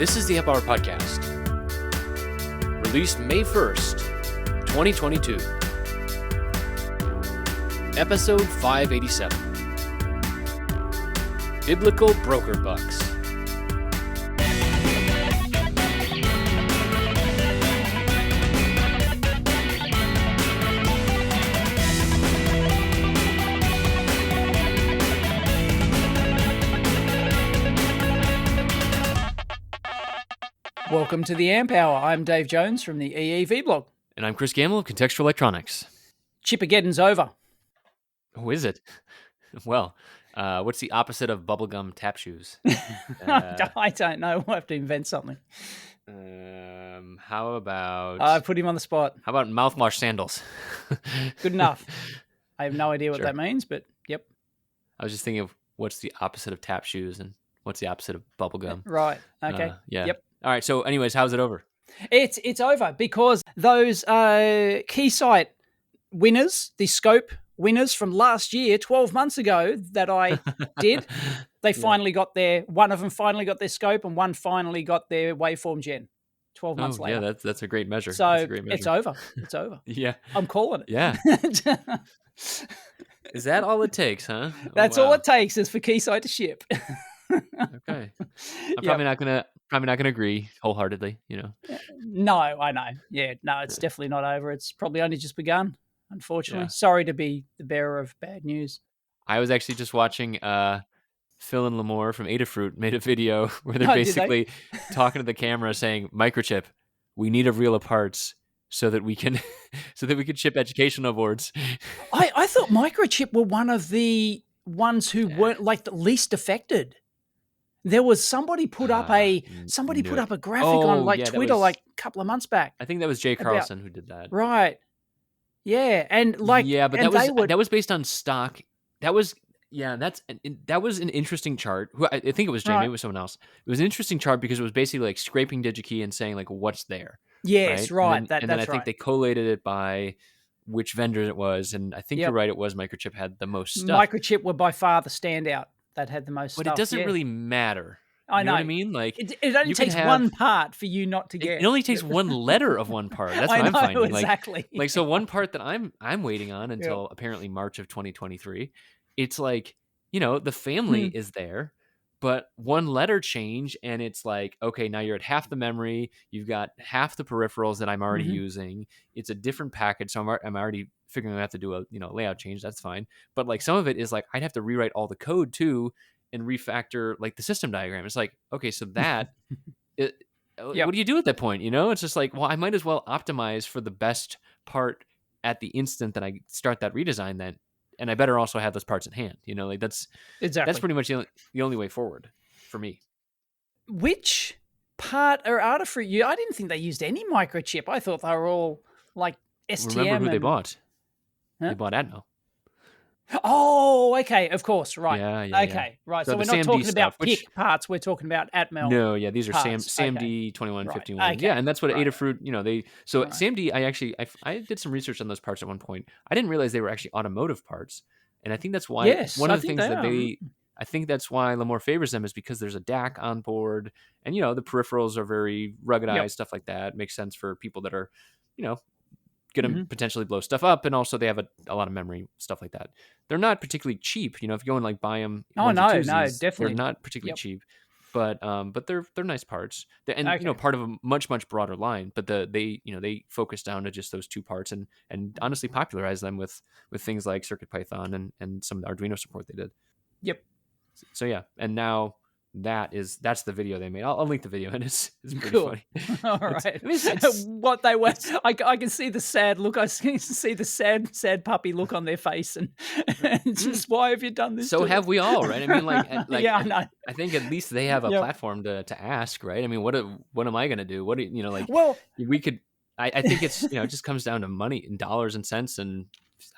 This is the Happy Hour Podcast, released May 1st, 2022. Episode 587. Biblical Broker Bucks. Welcome to the Amp Hour. I'm Dave Jones from the EEV blog. And I'm Chris Gamble of Contextual Electronics. Chipageddon's over. Oh, is it? Well, what's the opposite of bubblegum tap shoes? I don't know. We'll have to invent something. How about... I put him on the spot. How about mouthwash sandals? Good enough. I have no idea what Sure. that means, but yep. I was just thinking of what's the opposite of tap shoes and what's the opposite of bubblegum. Right. Okay. Yeah. Yep. All right. So anyways, how's it over? It's over because those Keysight winners, the scope winners from last year, 12 months ago that I did, they finally got one of them finally got their scope and one finally got their waveform gen 12 months later. Yeah, that's a great measure. So That's a great measure. it's over. It's over. Yeah. I'm calling it. Yeah. Is that all it takes, huh? That's all it takes is for Keysight to ship. Okay. I'm probably not gonna agree wholeheartedly, you know. No, I know. Yeah, no, it's definitely not over. It's probably only just begun, unfortunately. Yeah. Sorry to be the bearer of bad news. I was actually just watching Phil and Lamore from Adafruit made a video where they're Oh, did they? basically talking to the camera saying, "Microchip, we need a reel of parts so that we can ship educational boards." I thought Microchip were one of the ones who weren't like the least affected. There was somebody put up a graphic on like that Twitter was- like a couple of months back. I think that was Jay Carlson who did that. Right. Yeah, and like but and that was based on stock. That was that was an interesting chart. I think it was Jay, Right. maybe it was someone else. It was an interesting chart because it was basically like scraping DigiKey and saying like what's there. yes, right. And then I think they collated it by which vendor it was, and I think Yep. you're right. It was Microchip had the most stuff, Microchip were by far the standout that had the most but stuff. it doesn't yeah. really matter. I You know what I know. mean? Like It only you can takes have- one part for you not to get. it only takes one letter of one part. That's what I I'm know, finding. exactly. Like so one part that I'm waiting on until apparently March of 2023. It's like, the family is there, but one letter change and it's like, okay, now you're at half the memory, you've got half the peripherals that I'm already using. It's a different package, so I'm already figuring I have to do a layout change. That's fine. But like some of it is like I'd have to rewrite all the code too and refactor like the system diagram. It's like, okay, so that what do you do at that point? It's just like, well, I might as well optimize for the best part at the instant that I start that redesign then. And I better also have those parts in hand. That's pretty much the only way forward for me. Which part are Adafruit? I didn't think they used any Microchip. I thought they were all like STM. Remember who they bought? Huh? They bought Atmel. Oh, okay, of course, right. Yeah. Okay, right. So So we're the not SAMD talking about stuff, which- PIC parts. We're talking about Atmel. No, yeah, these are parts. SAMD 2151. Right, okay. Yeah, and that's what Right. Adafruit, so Right. SAMD, I did some research on those parts at one point. I didn't realize they were actually automotive parts. And I think that's why Yes, one I of the think things they that I think that's why Lamore favors them is because there's a DAC on board and, the peripherals are very ruggedized, stuff like that. Makes sense for people that are, going to potentially blow stuff up. And also they have a lot of memory, stuff like that. They're not particularly cheap. If you go and like buy them. Oh, no, definitely. They're not particularly cheap, but they're nice parts. And, part of a much, much broader line, but they focus down to just those two parts and honestly popularize them with things like CircuitPython and some of the Arduino support they did. Yep. So yeah. And now that's the video they made. I'll link the video and it's pretty Cool. funny. All right. it's- What they were, I can see the sad look. I can see the sad puppy look on their face, and just why have you done this? So to have us? we all, right? I mean, like Yeah, I know. I think at least they have a Yep. platform to ask, right? I mean, what am I going to do? What do like? Well, We could. I think it's it just comes down to money and dollars and cents and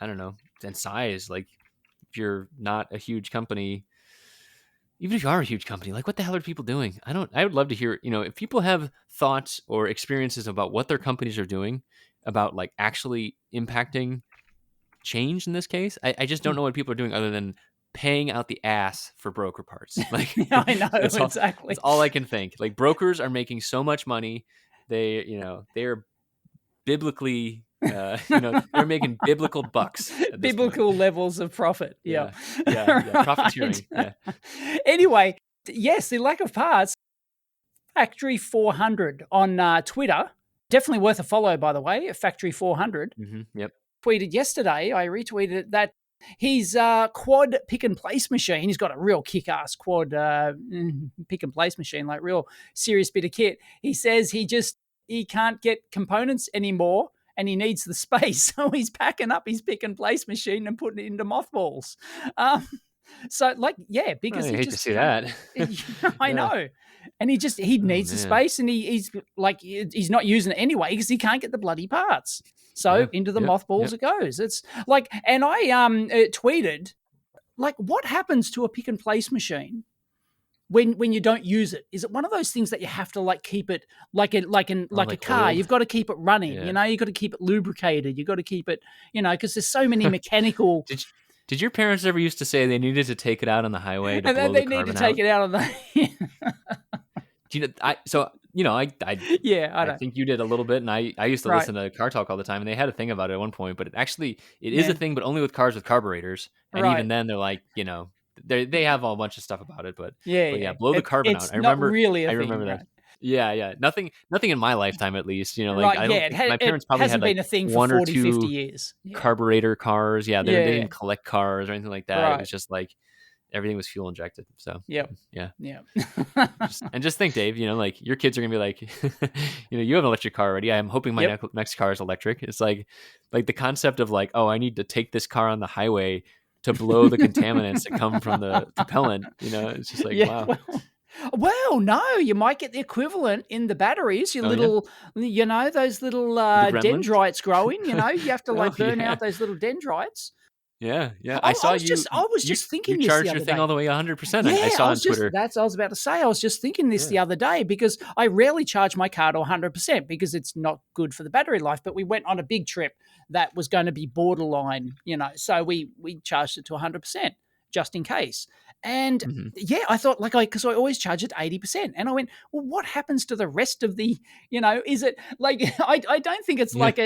I don't know and size. Like if you're not a huge company. Even if you are a huge company, like what the hell are people doing? I would love to hear, if people have thoughts or experiences about what their companies are doing about like actually impacting change in this case. I just don't know what people are doing other than paying out the ass for broker parts. Like, I know, exactly. That's all I can think. Like, brokers are making so much money. They're biblically, they're making biblical bucks at this biblical point. Levels of profit. Yeah. Right. Profiteering. Yeah. Anyway, yes, the lack of parts. Factory 400 on Twitter. Definitely worth a follow, by the way, Factory 400. Yep. Tweeted yesterday, I retweeted it, that his quad pick and place machine, he's got a real kick-ass quad pick and place machine, like real serious bit of kit. He says he can't get components anymore and he needs the space. So he's packing up his pick and place machine and putting it into mothballs. So, like, yeah, because I hate to see that. I know. And he needs the space, and he's not using it anyway because he can't get the bloody parts. So into the mothballs it goes. It's like, and I tweeted, like, what happens to a pick and place machine when you don't use it? Is it one of those things that you have to like keep it like a car? Oil. You've got to keep it running. You know, you've got to keep it lubricated. You've got to keep it, because there's so many mechanical. Did your parents ever used to say they needed to take it out on the highway to blow the carbon out? They need to take it out on the. Do you know? I think you did a little bit, and I used to listen to Car Talk all the time, and they had a thing about it at one point. But it is a thing, but only with cars with carburetors. And even then, they're like, they have a bunch of stuff about it. But blow the carbon out. I remember that. Right? Yeah. Nothing in my lifetime, at least. My parents probably had like been a thing for 1 or 40, 2 50 years. Carburetor cars. They didn't collect cars or anything like that. Right. It was just like everything was fuel injected. So just think, Dave. Like your kids are gonna be like, you have an electric car already. I'm hoping my next car is electric. It's like the concept of like, oh, I need to take this car on the highway to blow the contaminants that come from the propellant. It's just like wow. Well, no, you might get the equivalent in the batteries. Those little dendrites growing. You have to burn out those little dendrites. Yeah. I was just thinking you this charge the other your thing day. all the way 100%. I saw on Twitter. That's what I was about to say. I was just thinking this the other day because I rarely charge my car to 100% because it's not good for the battery life. But we went on a big trip that was going to be borderline, so we charged it to 100% just in case. And I thought because I always charge it 80%. And I went, well, what happens to the rest of the, is it like, I don't think it's like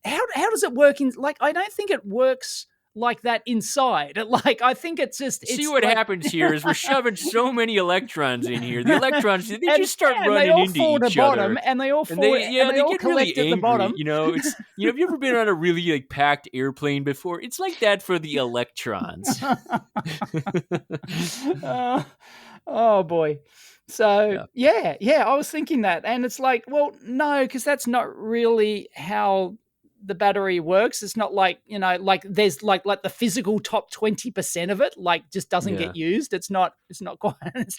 how does it work I don't think it works like that inside. I think it's just. See what happens here is we're shoving so many electrons in here. The electrons they just start running into each other, and they all fall. They all get really angry. At the bottom. It's have you ever been on a really packed airplane before? It's like that for the electrons. Oh boy. So I was thinking that, and it's like, well, no, because that's not really how the battery works. It's not like, there's like the physical top 20% of it just doesn't get used. It's not quite that's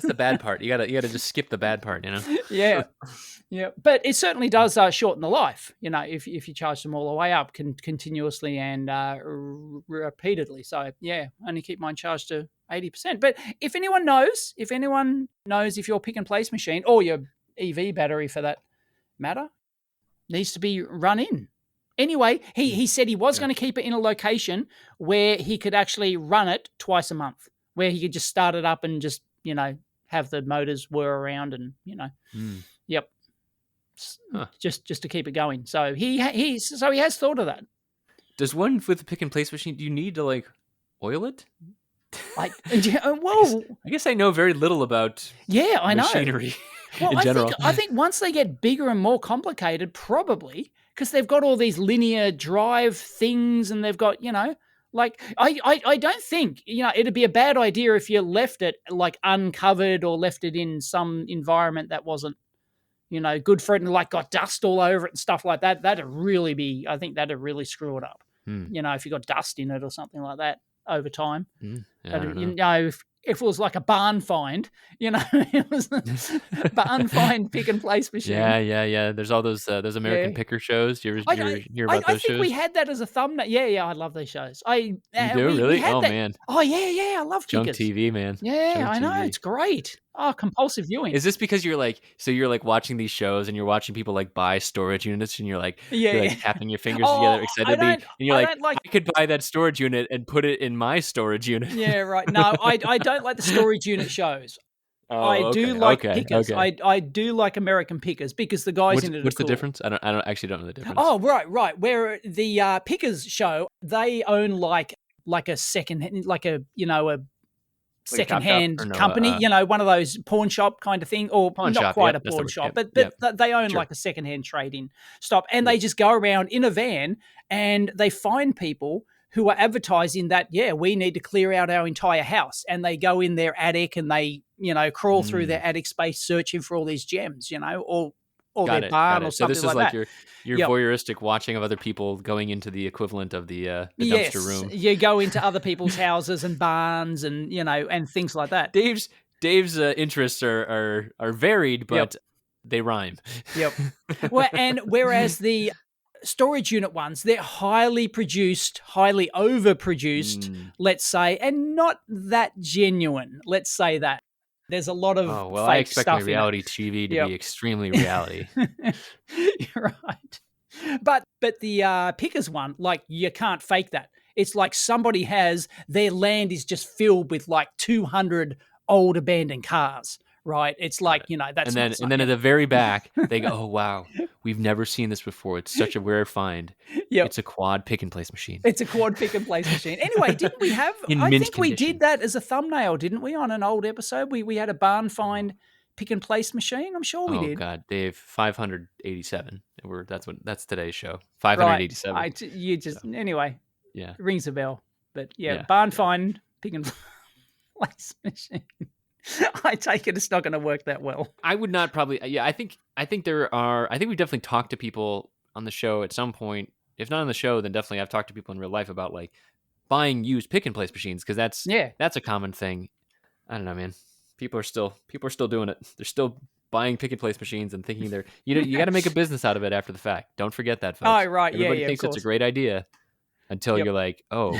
the bad part. You gotta just skip the bad part, Yeah but it certainly does shorten the life, if you charge them all the way up continuously and repeatedly. So only keep mine charged to 80%. But if anyone knows if your pick and place machine or your EV battery for that matter needs to be run in. Anyway, he said he was going to keep it in a location where he could actually run it twice a month, where he could just start it up and just, have the motors whir around and, just to keep it going. So he has thought of that. Does one with the pick and place machine, do you need to oil it? I guess I know very little about machinery. Well, in general. I think once they get bigger and more complicated, probably because they've got all these linear drive things, and they've got I don't think it'd be a bad idea if you left it uncovered or left it in some environment that wasn't good for it and got dust all over it and stuff like that. I think that'd really screw it up. If you got dust in it or something like that over time. If it was like a barn find, it was a barn find pick and place machine. Yeah. There's all those American picker shows. Do you ever hear about those shows? I think we had that as a thumbnail. Yeah, I love those shows. You do? Really? Oh, man. Oh, yeah, I love Junk pickers. TV, man. Yeah, Junk I know. TV. It's great. Oh, compulsive viewing. Is this because you're like watching these shows and you're watching people like buy storage units and Yeah, you're like yeah. tapping your fingers Oh, together excitedly and you're I like, don't like. I could buy that storage unit and put it in my storage unit. Yeah, right. No, I don't like the storage unit shows. I Oh, do okay, like okay, pickers. okay. I do like American pickers because the guys in it are What's the cool. difference? I don't actually don't know the difference. Oh, right. Where the pickers show, they own like a second, like a a Like a chop shop secondhand or no? company, one of those pawn shop kind of thing, or Pawn not shop. quite Yep, a that's the pawn word. shop, Yep, but yep. they own Sure. like a secondhand trading stop, and Yep. they just go around in a van and they find people who are advertising that, yeah, we need to clear out our entire house, and they go in their attic and they crawl through their attic space searching for all these gems, or their Got barn or it. So something this is like like that. your Yep. voyeuristic watching of other people going into the equivalent of the dumpster Yes, room. you go into other people's houses and barns and and things like that. Dave's interests are varied, but they rhyme. Yep. Well, and whereas the storage unit ones, they're highly produced, highly overproduced, let's say, and not that genuine. Let's say that. There's a lot of Oh, well, I fake expect my stuff in it. reality TV to Yep. be extremely reality. You're right. But the pickers one, like, you can't fake that. It's like somebody has their land is just filled with like 200 old abandoned cars, right? It's like, that's And then at the very back, they go, "Oh wow, we've never seen this before. It's such a rare find. Yep. It's a quad pick and place machine. It's a quad pick and place machine." Anyway, didn't we have? In I mint think we condition. did that as a thumbnail, didn't we? On an old episode, we had a barn find pick and place machine. I'm sure we Oh did. God, Dave, 587. That's today's show. Right. 587. Anyway. Yeah. Rings a bell, but Yeah. barn find pick and place machine. I take it it's not going to work that well. I would not probably. Yeah, I think there are. I think we've definitely talked to people on the show at some point. If not on the show, then definitely I've talked to people in real life about like buying used pick and place machines because that's a common thing. I don't know, man. People are still doing it. They're still buying pick and place machines and thinking they're you got to make a business out of it after the fact. Don't forget that, folks. Oh, right. Everybody Yeah, thinks of it's a course. great idea until you're like, oh.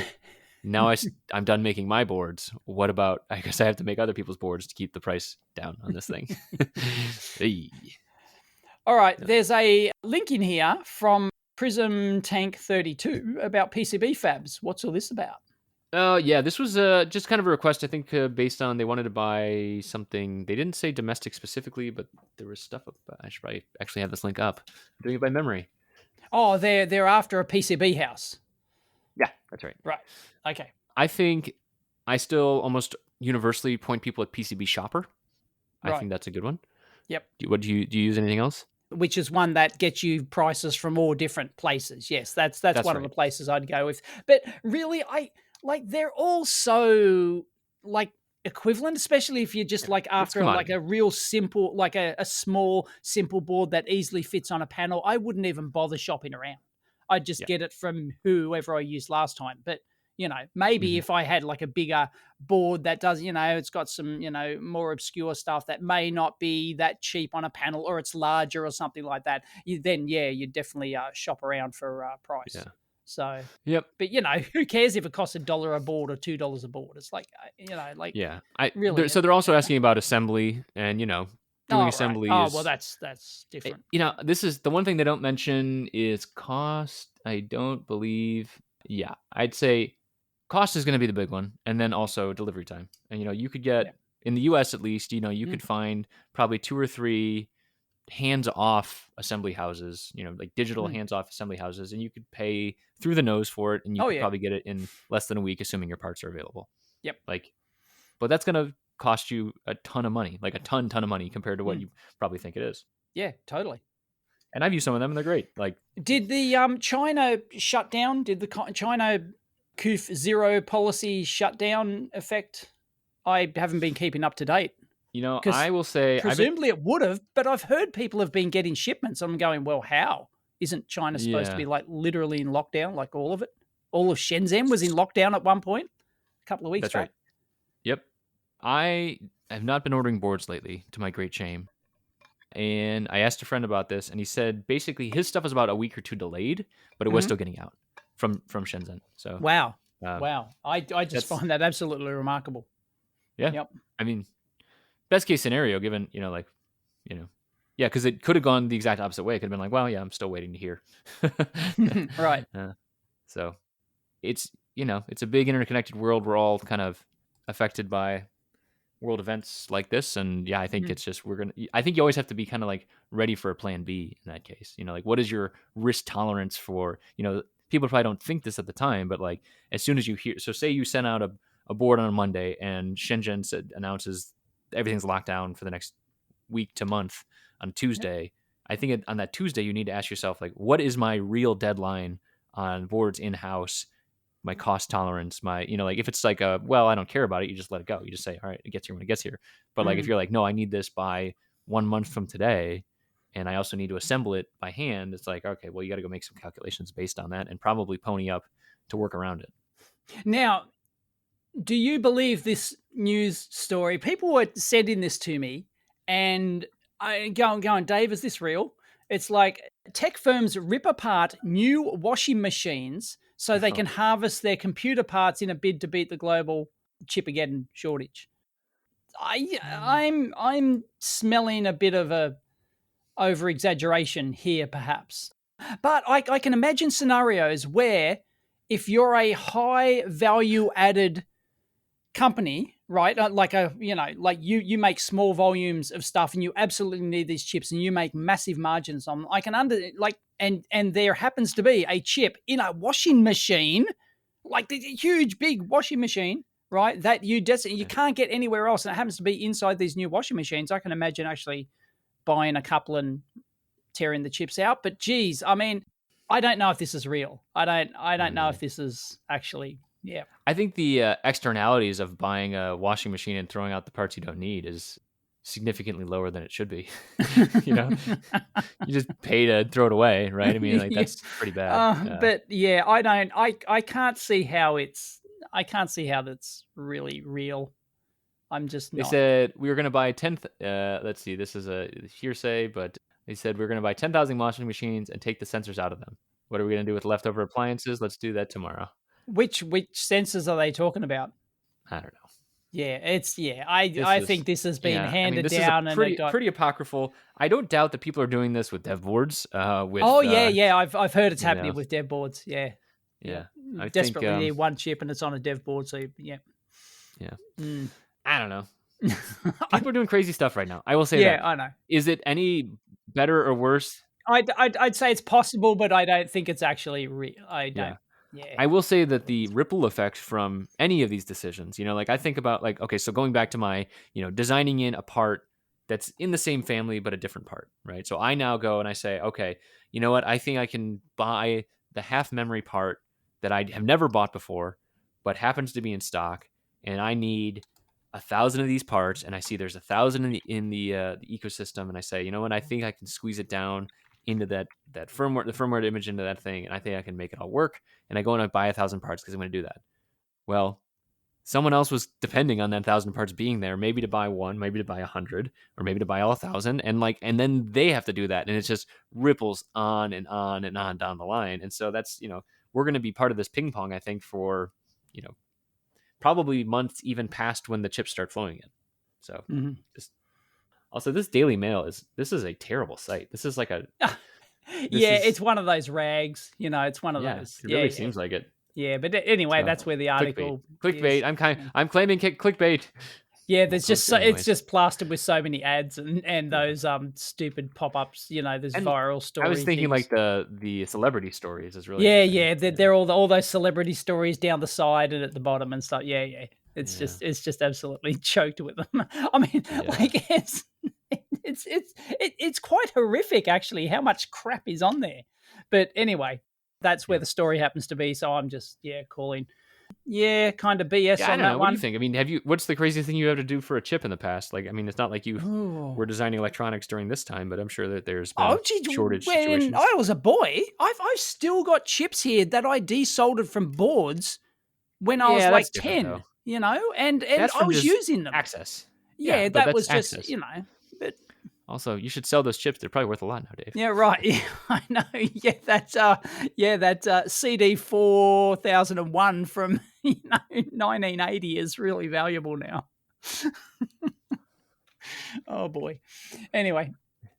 Now I'm done making my boards. What about? I guess I have to make other people's boards to keep the price down on this thing. Hey. All right, there's a link in here from Prism Tank 32 about PCB fabs. What's all this about? Oh yeah, this was just kind of a request. I think based on they wanted to buy something. They didn't say domestic specifically, but there was stuff up. I should probably actually have this link up. I'm doing it by memory. Oh, they're after a PCB house. Yeah, that's right. Right. Okay. I think I still almost universally point people at PCB Shopper. I think that's a good one. Yep. Do you use anything else? Which is one that gets you prices from all different places. Yes, that's one of the places I'd go with. But really, they're all so like equivalent, especially if you're just like after like a real simple, like a small, simple board that easily fits on a panel. I wouldn't even bother shopping around. I'd just get it from whoever I used last time. But maybe if I had like a bigger board that does, it's got some, more obscure stuff that may not be that cheap on a panel, or it's larger or something like that, you definitely shop around for price. Yeah. So, but who cares if it costs $1 a board or $2 a board? It's like, really. So they're also asking about assembly and, doing assembly. Right. Oh, well, that's different. This is the one thing they don't mention is cost. I don't believe. Yeah, I'd say cost is going to be the big one, and then also delivery time. And you could get in the U.S. at least, you could find probably 2 or 3 hands-off assembly houses, like digital hands-off assembly houses, and you could pay through the nose for it, and you could probably get it in less than a week, assuming your parts are available. Yep. But that's going to cost you a ton of money, like a ton of money compared to what you probably think it is. Yeah, totally. And I've used some of them, and they're great. Did the China shut down? Did the China CUF zero policy shutdown affect? I haven't been keeping up to date. I will say presumably it would have, but I've heard people have been getting shipments. I'm going, well, how? Isn't China supposed to be like literally in lockdown, like all of it? All of Shenzhen was in lockdown at one point, a couple of weeks back. Right. Yep. I have not been ordering boards lately, to my great shame. And I asked a friend about this, and he said basically his stuff was about a week or 2 delayed, but it was still getting out from Shenzhen. So wow. I just find that absolutely remarkable. Yeah. Yep. I mean, best case scenario, given, yeah, because it could have gone the exact opposite way. It could have been like, well, yeah, I'm still waiting to hear. Right. So it's, it's a big interconnected world. We're all kind of affected by world events like this. And yeah, I think it's just, I think you always have to be kind of like ready for a plan B in that case. Like what is your risk tolerance for, people probably don't think this at the time, but like as soon as you hear, so say you send out a board on a Monday and Shenzhen announces everything's locked down for the next week to month on Tuesday. I think on that Tuesday, you need to ask yourself, like, what is my real deadline on boards in-house, my cost tolerance, my, like if it's like well, I don't care about it, you just let it go. You just say, all right, it gets here when it gets here. But like if you're like, no, I need this by 1 month from today, and I also need to assemble it by hand, it's like, okay, well, you got to go make some calculations based on that and probably pony up to work around it. Now, do you believe this news story? People were sending this to me, and I going, Dave, is this real? It's like tech firms rip apart new washing machines so they can harvest their computer parts in a bid to beat the global chip-again shortage. I'm smelling a bit of a over-exaggeration here, perhaps. But I can imagine scenarios where if you're a high value-added company, right? Like you make small volumes of stuff and you absolutely need these chips and you make massive margins on. I can and there happens to be a chip in a washing machine, like the huge big washing machine, right? That you can't get anywhere else, and it happens to be inside these new washing machines. I can imagine actually buying a couple and tearing the chips out. But geez, I mean, I don't know if this is real. I don't know if this is actually. Yeah. I think the externalities of buying a washing machine and throwing out the parts you don't need is significantly lower than it should be. You just pay to throw it away, right? I mean, like that's pretty bad. But yeah, I can't see how that's really real. I'm just not. They said we were going to buy 10. Let's see, this is a hearsay, but they said we're going to buy 10,000 washing machines and take the sensors out of them. What are we going to do with leftover appliances? Let's do that tomorrow. Which sensors are they talking about? I don't know. Yeah, I think this has been handed down and pretty apocryphal. I don't doubt that people are doing this with dev boards. I've heard it's happening with dev boards. Yeah. I desperately need one chip and it's on a dev board. So I don't know. People are doing crazy stuff right now. I will say that. Yeah, I know. Is it any better or worse? I'd say it's possible, but I don't think it's actually real. I don't. Yeah. I will say that the ripple effect from any of these decisions, like I think about like, okay, so going back to my, designing in a part that's in the same family, but a different part, right? So I now go and I say, okay, you know what? I think I can buy the half memory part that I have never bought before, but happens to be in stock. And I need 1,000 of these parts. And I see there's 1,000 in the ecosystem. And I say, you know what? I think I can squeeze it down into that firmware, the firmware image into that thing, and I think I can make it all work. And I go and I buy 1,000 parts because I'm going to do that. Well, someone else was depending on that 1,000 parts being there, maybe to buy one, maybe to buy 100, or maybe to buy all 1,000, and then they have to do that, and it just ripples on and on and on down the line. And so that's we're going to be part of this ping pong, I think, for probably months even past when the chips start flowing in. So just. Also, this Daily Mail this is a terrible site. This is like it's one of those rags. It's one of those. It really seems like it. Yeah, but anyway, that's where the article. Clickbait. I'm claiming clickbait. Yeah, there's it's just plastered with so many ads and those stupid pop-ups. There's viral stories. I was thinking like the celebrity stories is really they're all those celebrity stories down the side and at the bottom and stuff. Yeah. It's just absolutely choked with them. I mean, like it's quite horrific actually how much crap is on there. But anyway, that's where the story happens to be. So I'm just calling kind of BS on that one. What do you think? I mean, what's the craziest thing you have to do for a chip in the past? Like, I mean, it's not like you were designing electronics during this time, but I'm sure that there's been shortage situations. When I was a boy, I've still got chips here that I desoldered from boards when I was like 10. Though. And I was using them. Access. Yeah, that was just, access. But also, you should sell those chips. They're probably worth a lot now, Dave. Yeah, right. Yeah, I know. Yeah, that CD 4001 from 1980 is really valuable now. Oh boy. Anyway.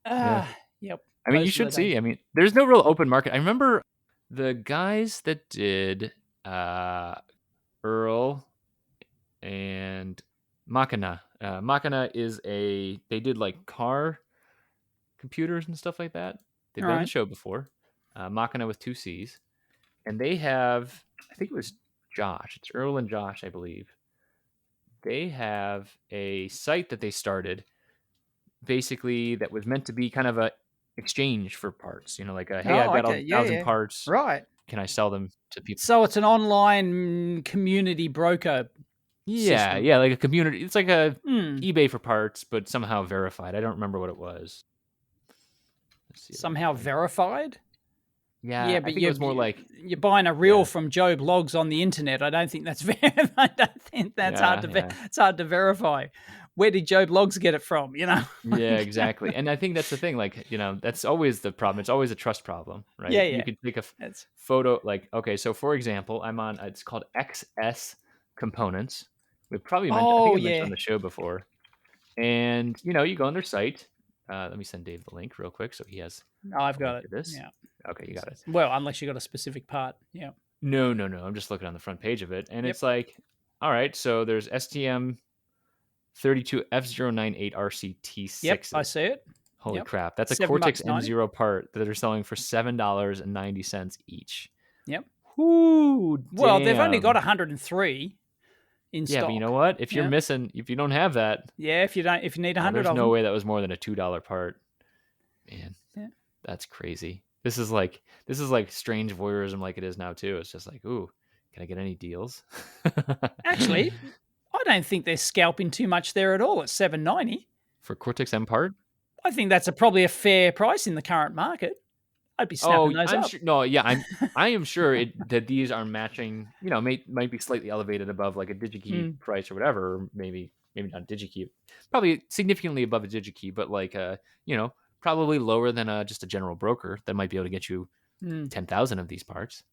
Yeah. Yep. I mean, you Those were the should days. see. I mean, there's no real open market. I remember the guys that did Earl and Machina. Machina is they did like car computers and stuff like that. They've All been on the right. show before. Machina with 2 C's. And they have, I think it was Josh. It's Earl and Josh, I believe. They have a site that they started basically that was meant to be kind of a exchange for parts. Like hey, I've Oh, got okay. 1,000 Yeah. parts. Right. Can I sell them to people? So it's an online community broker Yeah, system. yeah, like a community. It's like a Hmm. eBay for parts, but somehow verified. I don't remember what it was. Let's see if I can Somehow find it. verified. Yeah, Yeah, I but think it was more like you're buying a reel yeah, from Joe Blogs on the internet. I don't think that's I don't think that's hard yeah, to yeah, it's hard to verify. Where did Joe Blogs get it from? yeah, exactly. And I think that's the thing. Like, that's always the problem. It's always a trust problem, Yeah, right? You yeah. could take a That's photo. Like, okay, so for example, I'm on. It's called XS Components. We've probably mentioned. I think oh I mentioned on yeah. the show before. And you go on their site. Let me send Dave the link real quick so he has No, I've a link got it. to this. Yeah. Okay, you got it. Well, unless you got a specific part. Yeah. No, no, no. I'm just looking on the front page of it, and Yep. it's like, all right, so there's STM 32F098 RCT6s. Yep. I see it. Holy Yep. crap! That's a $7 Cortex $90. M0 part that they're selling for $7.90 each. Yep. Whoo, Well, they've only got damn. 103 in Yeah, but you know stock. what? If you're Yeah. missing, if you don't have that, Yeah. If you need 100 there's of no them. way that was more than a $2 part. Man, Yeah. that's crazy. This is like strange voyeurism, like it is now too. It's just like, ooh, can I get any deals? Actually, I don't think they're scalping too much there at all at $7.90. For Cortex M part? I think that's probably a fair price in the current market. I'd be Oh, snapping those I'm up. sure. No, yeah, I am sure that these are matching. Might be slightly elevated above like a DigiKey price or whatever. Or maybe not DigiKey. Probably significantly above a DigiKey, but like probably lower than just a general broker that might be able to get you 10,000 of these parts.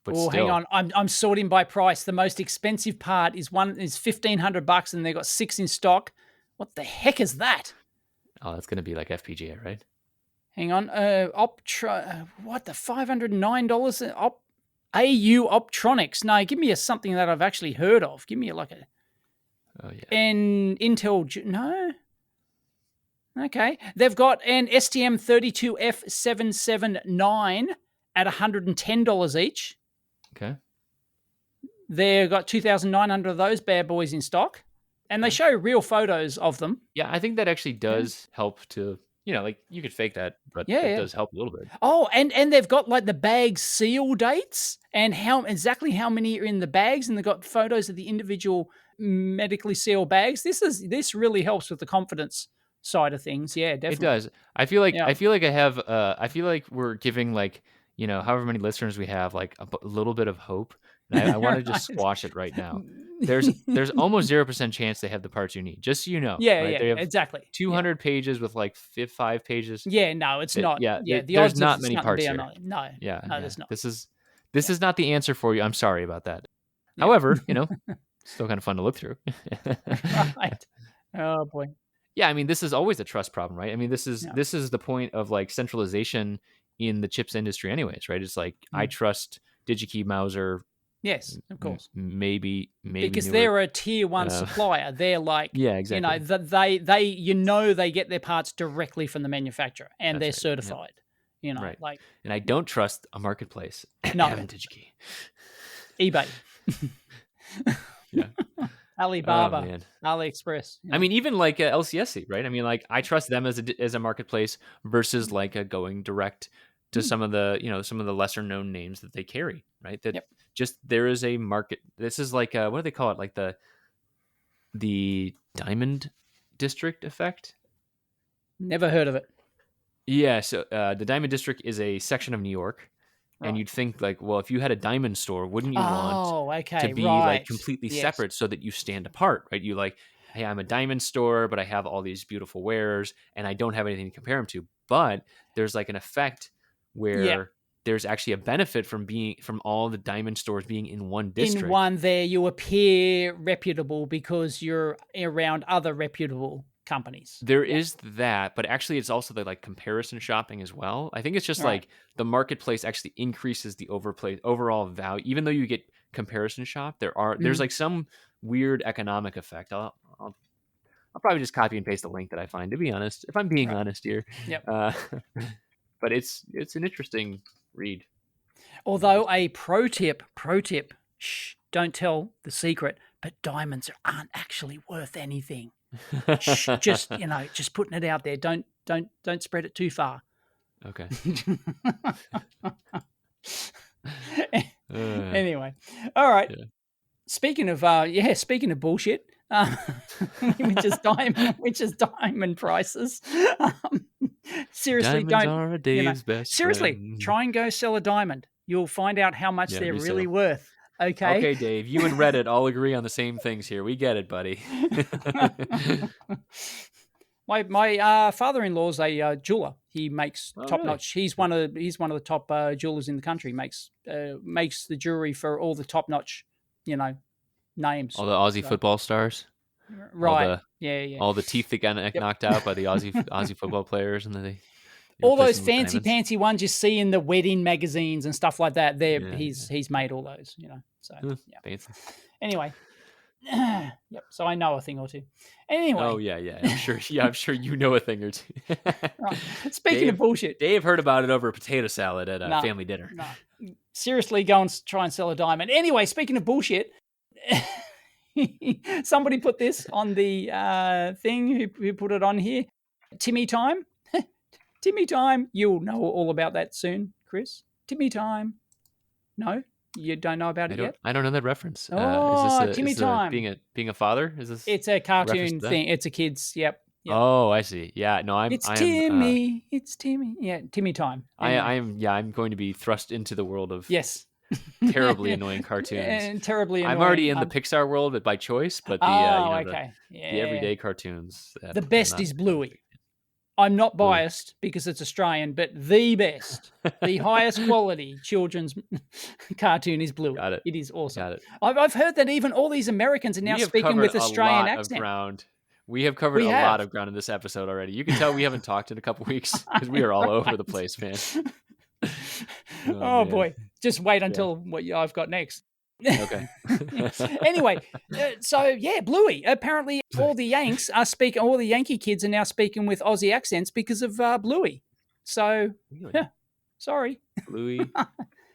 But Oh, still, hang on. I'm sorting by price. The most expensive part is $1,500, and they've got 6 in stock. What the heck is that? oh, that's gonna be like FPGA, right? Hang on. What the $509? AU Optronics. No, give me something that I've actually heard of. Give me like a. Oh yeah. And Intel. No. Okay. They've got an STM32F779 at $110 each. Okay. They've got 2,900 of those bad boys in stock. And they show real photos of them. Yeah, I think that actually does help to, like you could fake that, but it does help a little bit. Oh, and they've got like the bag seal dates and exactly how many are in the bags, and they've got photos of the individual medically sealed bags. This really helps with the confidence side of things. Yeah, definitely. It does. I feel like I feel like we're giving like, however many listeners we have, like a little bit of hope. And I want to just squash it right now. There's almost 0% chance they have the parts you need. Just so you know. Yeah, right? yeah, They have exactly. 200 pages with like 5 pages. Yeah, no, it's not. Yeah, Yeah, the there's odds not of many it's parts here. No, Yeah, there's not. This is not the answer for you. I'm sorry about that. Yeah. However, still kind of fun to look through. Right. Oh boy. Yeah, I mean, this is always a trust problem, right? I mean, this is the point of like centralization in the chips industry, anyways, right? It's like I trust DigiKey, Mauser. Yes, of course. Maybe because newer. They're a tier 1 supplier. They're like, yeah, exactly. They get their parts directly from the manufacturer, and they're certified. Right. Like, and I don't trust a marketplace. No, DigiKey, eBay, yeah, Alibaba, AliExpress. I mean, even like LCSC, right? I mean, like I trust them as a marketplace versus like going direct to some of the lesser known names that they carry, right? That just there is a market. This is like what do they call it? Like the Diamond District effect. Never heard of it. Yeah, so the Diamond District is a section of New York. Right. And you'd think like, well, if you had a diamond store, wouldn't you want to be like completely separate so that you stand apart, right? You like, hey, I'm a diamond store, but I have all these beautiful wares and I don't have anything to compare them to. But there's like an effect where there's actually a benefit from all the diamond stores being in one district. In one there, you appear reputable because you're around other reputable companies. There is that, but actually it's also the like comparison shopping as well. I think it's just Right. like the marketplace actually increases the overall value, even though you get comparison shop. There's like some weird economic effect. I'll probably just copy and paste the link that I find, to be honest, if I'm being Right. honest here. Yep. But it's an interesting read. Although a pro tip, shh, don't tell the secret, but diamonds aren't actually worth anything. Shh, just just putting it out there. Don't spread it too far. Okay. Anyway, all right. Yeah. Speaking of bullshit, which is diamond prices. Seriously, Diamonds are a Dave's best seriously, friend. try and go sell a diamond. You'll find out how much they're really worth. Okay. Okay, Dave. You and Reddit all agree on the same things here. We get it, buddy. My father-in-law's a jeweler. He makes top notch. Really? He's one of the top jewelers in the country. Makes the jewelry for all the top notch, names. All the Aussie football stars. Right. All the teeth that got knocked out by the Aussie football players, and they all those fancy ones you see in the wedding magazines and stuff like that. He's made all those. So fancy. Anyway. Yep. So I know a thing or two. Anyway. Oh yeah. I'm sure. Yeah, I'm sure you know a thing or two. Right. Speaking of bullshit, Dave heard about it over a potato salad at a family dinner. No. Seriously, go and try and sell a diamond. Anyway, speaking of bullshit, somebody put this on the thing. Who put it on here? Timmy time. Timmy time. You'll know all about that soon, Chris. Timmy time. No. You don't know about it yet? I don't know that reference. Oh, Timmy time. Being a father? Is this? It's a cartoon thing. It's a kid's. Yep. Oh, I see. Yeah. No, It's Timmy. It's Timmy. Yeah, Timmy time. Anyway. I'm going to be thrust into the world of terribly annoying cartoons. And terribly annoying. I'm already in the Pixar world, but by choice. But the everyday cartoons. The best is Bluey. I'm not biased because it's Australian, but the best, the highest quality children's cartoon is Bluey. Got it. It is awesome. Got it. I've heard that even all these Americans are now speaking with Australian accent. We have covered a lot of ground in this episode already. You can tell we haven't talked in a couple weeks because we are all over the place, man. Oh boy. Just wait until what I've got next. Okay. Anyway, Bluey. Apparently, all the Yanks are speaking. All the Yankee kids are now speaking with Aussie accents because of Bluey. So, sorry, Bluey.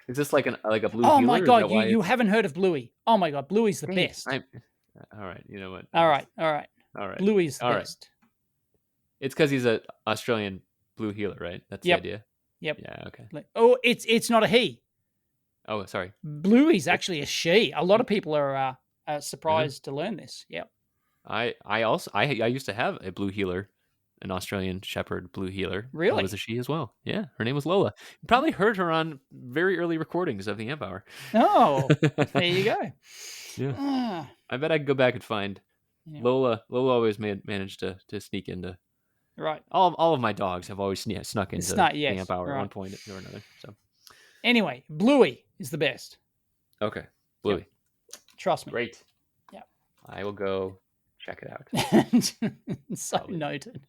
Is this like a blue? Oh my god, you haven't heard of Bluey? Oh my god, Bluey's the best. All right, you know what? All right. Bluey's the best. It's because he's an Australian blue healer, right? That's the idea. Yep. Yeah. Okay. Oh, it's not a he. Oh, sorry. Bluey's actually a she. A lot of people are surprised to learn this. Yep. I used to have a blue healer, an Australian Shepherd blue healer. Really? It was a she as well. Yeah. Her name was Lola. You probably heard her on very early recordings of the Amp Hour. Oh, there you go. Yeah. I bet I could go back and find Lola. Lola always managed to sneak into. Right. All of my dogs have always snuck into the Amp Hour at one point or another. So. Anyway, Bluey is the best. Okay. Bluey. Yep. Trust me. Great. Yeah. I will go check it out. So noted.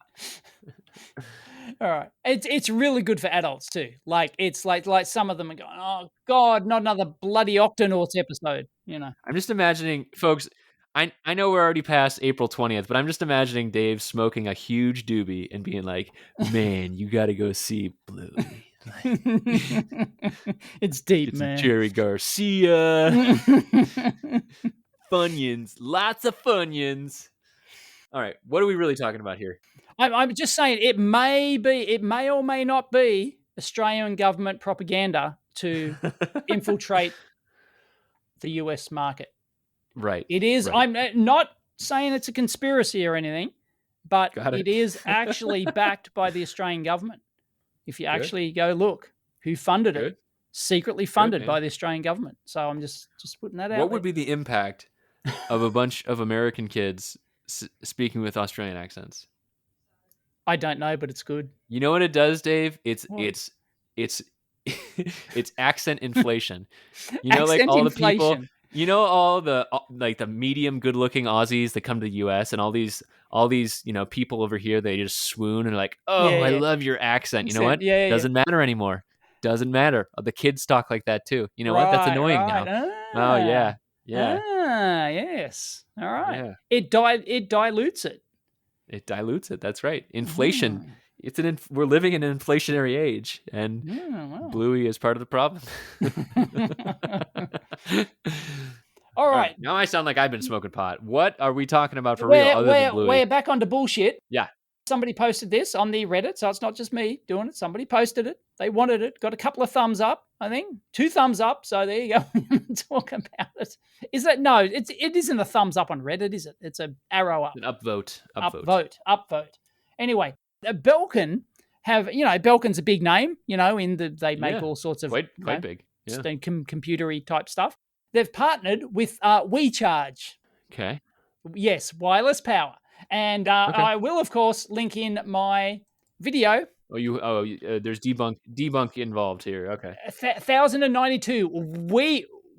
All right. It's really good for adults too. Like it's like some of them are going, oh God, not another bloody Octonauts episode. I'm just imagining, folks. I know we're already past April 20th, but I'm just imagining Dave smoking a huge doobie and being like, "Man, you got to go see Bluey." It's deep, man. Jerry Garcia. Funyuns. Lots of Funyuns. All right. What are we really talking about here? I'm just saying it may or may not be Australian government propaganda to infiltrate the US market. Right. It is. Right. I'm not saying it's a conspiracy or anything, but it is actually backed by the Australian government. If you actually go look who funded it, secretly funded by the Australian government. So I'm just putting that out. What would be the impact of a bunch of American kids speaking with Australian accents? I don't know, but it's good. You know what it does, Dave? It's it's accent inflation. You know, like all the people You know, all the like the medium good looking Aussies that come to the US, and all these people over here, they just swoon and like, oh, I Yeah. love your accent. You know Accent. what? Yeah. Doesn't matter anymore. Doesn't matter. The kids talk like that too. You know what? That's Right. annoying Right. now. Oh yeah. Yes. All right. Yeah. It dilutes it. It dilutes it. That's right. Inflation. Mm. We're living in an inflationary age, and Wow. Bluey is part of the problem. All right. Now I sound like I've been smoking pot. What are we talking about for real other than Bluey? We're back onto bullshit. Yeah. Somebody posted this on the Reddit, so it's not just me doing it. Somebody posted it. They wanted it. Got a couple of thumbs up, I think. 2 thumbs up. So there you go. Talk about it. Is that no? It isn't a thumbs up on Reddit, is it? It's an arrow up. An upvote. Upvote. Anyway, Belkin Belkin's a big name. They make all sorts of quite big. Yeah. Computery type stuff. They've partnered with WeCharge. Okay. Yes, wireless power. And I will, of course, link in my video. There's debunk involved here. Okay. 1092.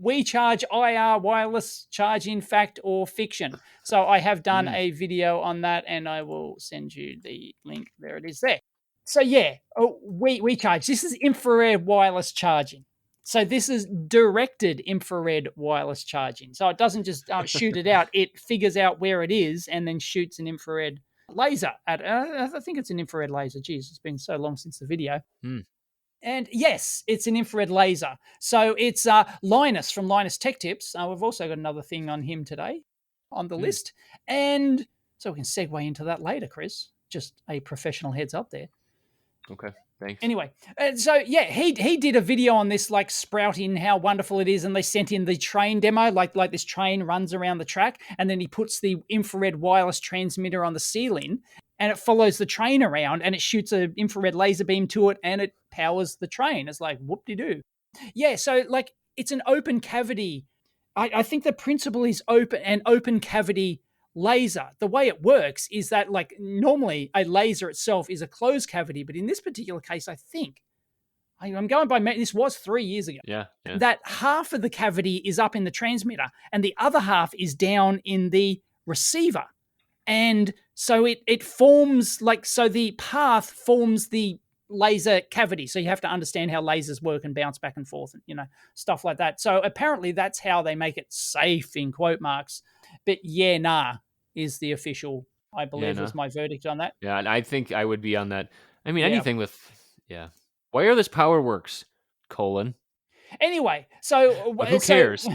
We charge IR wireless charging, fact or fiction. So I have done a video on that, and I will send you the link. There it is there. So yeah, we charge. This is infrared wireless charging. So this is directed infrared wireless charging. So it doesn't just shoot it out. It figures out where it is and then shoots an infrared laser at. I think it's an infrared laser. Jeez, it's been so long since the video. And yes, it's an infrared laser. So it's Linus from Linus Tech Tips. We've also got another thing on him today on the list. And so we can segue into that later, Chris. Just a professional heads up there. Okay, thanks. Anyway, so yeah, he did a video on this, like sprouting how wonderful it is, and they sent in the train demo, like this train runs around the track, and then he puts the infrared wireless transmitter on the ceiling, and it follows the train around, and it shoots an infrared laser beam to it, and it powers the train. It's like whoop-de-doo. Yeah, so like it's an open cavity. I think the principle is open cavity laser. The way it works is that, like, normally a laser itself is a closed cavity, but in this particular case, I think I'm going by this was 3 years ago. Yeah. That half of the cavity is up in the transmitter and the other half is down in the receiver. And so it forms the path forms the laser cavity. So you have to understand how lasers work and bounce back and forth and, stuff like that. So apparently that's how they make it safe in quote marks. But is the official, I believe, was my verdict on that. Yeah, and I think I would be on that. I mean, anything with, wireless power works, colon. Anyway, so but who cares?